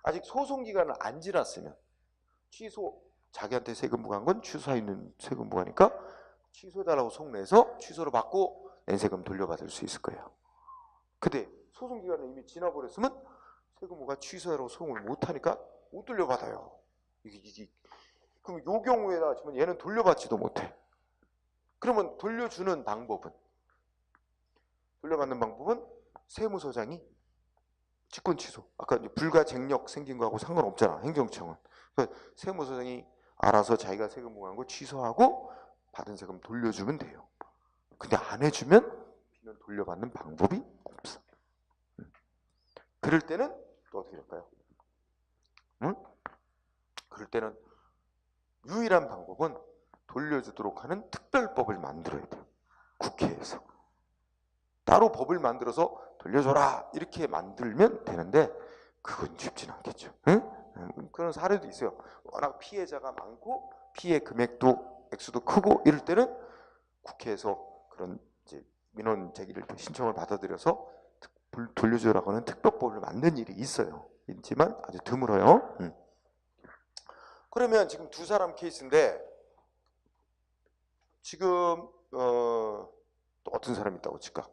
Speaker 1: 아직 소송기간을 안 지났으면 취소, 자기한테 세금 부과한 건 취소해 있는 세금 부과니까 취소해달라고 속내서 취소를 받고 낸 세금 돌려받을 수 있을 거예요. 근데 소송기간은 이미 지나버렸으면 세금 부과 취소하라고 소송을 못하니까 못 돌려받아요. 그럼 이 경우에나 지금 얘는 돌려받지도 못해. 그러면 돌려주는 방법은, 돌려받는 방법은 세무서장이 직권 취소. 아까 이제 불가쟁력 생긴 거하고 상관없잖아. 행정청은. 그러니까 세무서장이 알아서 자기가 세금 부과한 거 취소하고 받은 세금 돌려주면 돼요. 근데 안 해주면 B는 돌려받는 방법이 없어. 그럴 때는 또 어떻게 될까요? 응? 그럴 때는 유일한 방법은 돌려주도록 하는 특별법을 만들어야 돼요. 국회에서. 따로 법을 만들어서 돌려줘라 이렇게 만들면 되는데 그건 쉽진 않겠죠. 응? 그런 사례도 있어요. 워낙 피해자가 많고 피해 금액도 액수도 크고 이럴 때는 국회에서 그런 이제 민원 제기를 신청을 받아들여서 돌려주라고 하는 특별법을 만든 일이 있어요. 있지만 아주 드물어요. 그러면 지금 두 사람 케이스인데 지금 또 어떤 사람이 있다고 칠까?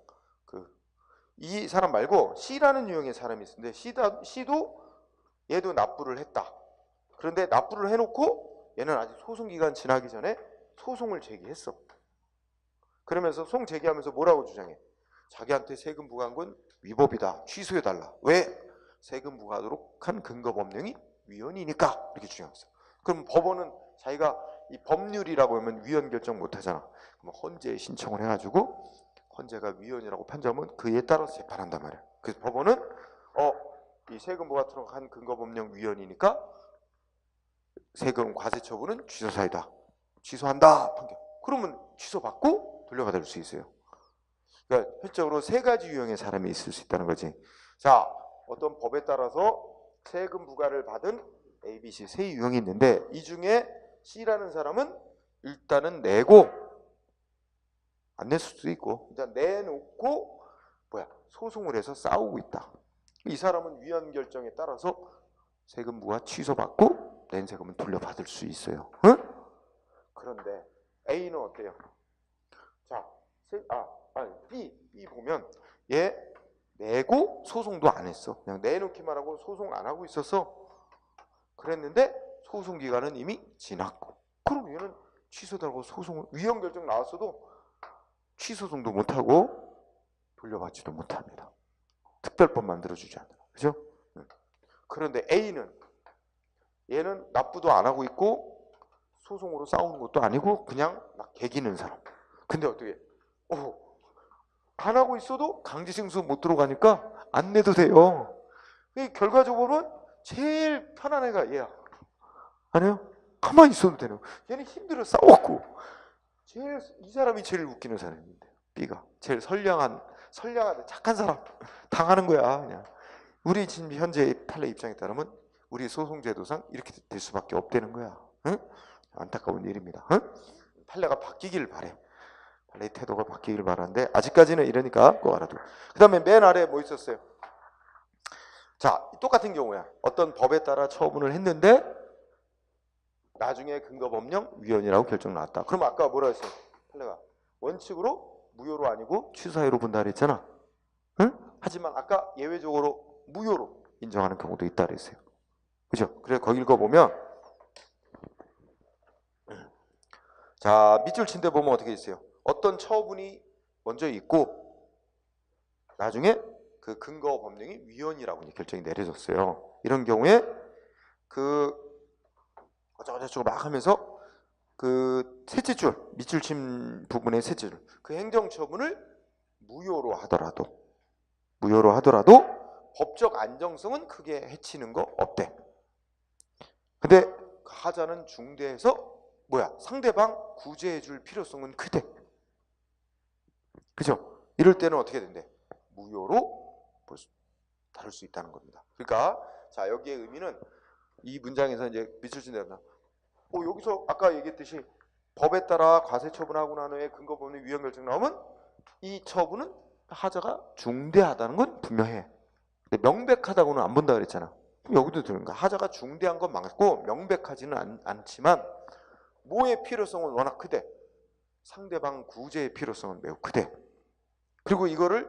Speaker 1: 이 사람 말고 C라는 유형의 사람이 있는데 C도 얘도 납부를 했다. 그런데 납부를 해놓고 얘는 아직 소송기간 지나기 전에 소송을 제기했어. 그러면서 소송 제기하면서 뭐라고 주장해? 자기한테 세금 부과한 건 위법이다. 취소해달라. 왜? 세금 부과하도록 한 근거법령이 위헌이니까 이렇게 주장했어. 그럼 법원은 자기가 이 법률이라고 하면 위헌 결정 못하잖아. 그럼 헌재 신청을 해가지고 헌재가 위헌이라고 판정하면 그에 따라서 재판한단 말이야. 그래서 법원은 이 세금 부과하도록 한 근거법령 위헌이니까 세금 과세 처분은 취소 사유다. 취소한다 판결. 그러면 취소받고 돌려받을 수 있어요. 그러니까 실적으로 세 가지 유형의 사람이 있을 수 있다는 거지. 자, 어떤 법에 따라서 세금 부과를 받은 A, B, C 세 유형이 있는데 이 중에 C라는 사람은 일단은 내고 안 낼 수도 있고 일단 내놓고 소송을 해서 싸우고 있다. 이 사람은 위헌 결정에 따라서 세금 부과 취소받고 낸 세금은 돌려받을 수 있어요. 응? 그런데 A는 어때요? 자, B 보면 얘 내고 소송도 안 했어. 그냥 내놓기만 하고 소송 안 하고 있었어. 그랬는데 소송 기간은 이미 지났고. 그럼 얘는 취소하고 소송을 위헌 결정 나왔어도 취소송도 못 하고 돌려받지도 못합니다. 특별법 만들어주지 않아요. 그죠? 그런데 A는 얘는 납부도 안 하고 있고 소송으로 싸우는 것도 아니고 그냥 막 개기는 사람. 근데 어떻게? 안 하고 있어도 강제징수 못 들어가니까 안 내도 돼요. 결과적으로 보면 제일 편한 애가 얘야. 아니에요? 가만히 있어도 되는 거야. 얘는 힘들어 싸웠고 이 사람이 제일 웃기는 사람인데 B가 제일 선량한 착한 사람 당하는 거야. 그냥 우리 지금 현재 판례 입장에 따르면 우리 소송제도상 이렇게 될 수밖에 없다는 거야. 응? 안타까운 일입니다. 응? 판례가 바뀌길 바래. 판례의 태도가 바뀌길 바라는데 아직까지는 이러니까 꼭 알아둬. 그 다음에 맨 아래에 뭐 있었어요? 자, 똑같은 경우야. 어떤 법에 따라 처분을 했는데 나중에 근거법령위헌이라고 결정 나왔다. 그럼 아까 뭐라 했어요? 판례가 원칙으로 무효로 아니고 취사유로 본다 그랬잖아. 응? 하지만 아까 예외적으로 무효로 인정하는 경우도 있다 그랬어요. 그죠? 그래서 거기 읽어보면 자, 밑줄 친 데 보면 어떻게 있어요? 어떤 처분이 먼저 있고 나중에 그 근거법령이 위헌이라고 결정이 내려졌어요. 이런 경우에 그 어쩌고저쩌고 막 하면서 그 셋째 줄 밑줄 친 부분의 셋째 줄 그 행정처분을 무효로 하더라도 법적 안정성은 크게 해치는 거 없대. 근데 하자는 중대해서 상대방 구제해 줄 필요성은 크대. 그죠? 이럴 때는 어떻게 된대? 무효로 다룰 수 있다는 겁니다. 그러니까 자, 여기의 의미는 이 문장에서 이제 밑줄 친 데가 여기서 아까 얘기했듯이 법에 따라 과세 처분하고 난 후에 근거법령 위헌 결정 나오면 이 처분은 하자가 중대하다는 건 분명해. 근데 명백하다고는 안 본다 그랬잖아. 그럼 여기도 들은 거야. 하자가 중대한 건 맞고 명백하지는 않지만 뭐의 필요성은 워낙 크대. 상대방 구제의 필요성은 매우 크대. 그리고 이거를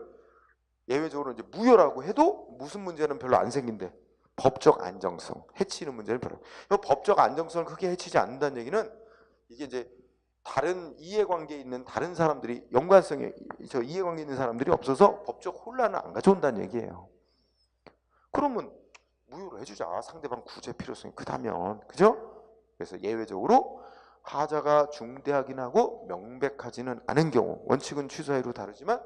Speaker 1: 예외적으로 이제 무효라고 해도 무슨 문제는 별로 안 생긴대. 법적 안정성, 해치는 문제는 별로. 법적 안정성을 크게 해치지 않는다는 얘기는 이게 이제 다른 이해관계에 있는 다른 사람들이 이해관계 있는 사람들이 없어서 법적 혼란을 안 가져온다는 얘기예요. 그러면 무효로 해주자. 상대방 구제 필요성이 크다면. 그죠? 그래서 예외적으로 하자가 중대하긴 하고 명백하지는 않은 경우, 원칙은 취사유로 다르지만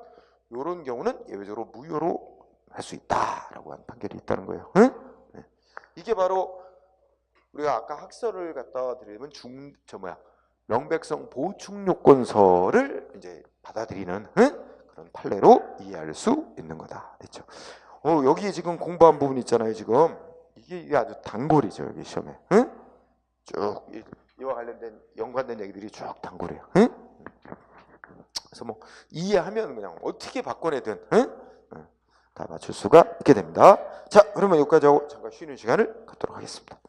Speaker 1: 이런 경우는 예외적으로 무효로 할 수 있다라고 하는 판결이 있다는 거예요. 응? 네. 이게 바로 우리가 아까 학설을 갖다 드리면 명백성 보충 요건서를 이제 받아들이는 그런 판례로 이해할 수 있는 거다. 됐죠? 여기 지금 공부한 부분 있잖아요. 지금 이게 아주 단골이죠. 여기 시험에. 쭉 이와 관련된 연관된 얘기들이 쭉 단골이에요. 그래서 뭐 이해하면 그냥 어떻게 바꿔내든 다 맞출 수가 있게 됩니다. 자, 그러면 여기까지 하고 잠깐 쉬는 시간을 갖도록 하겠습니다.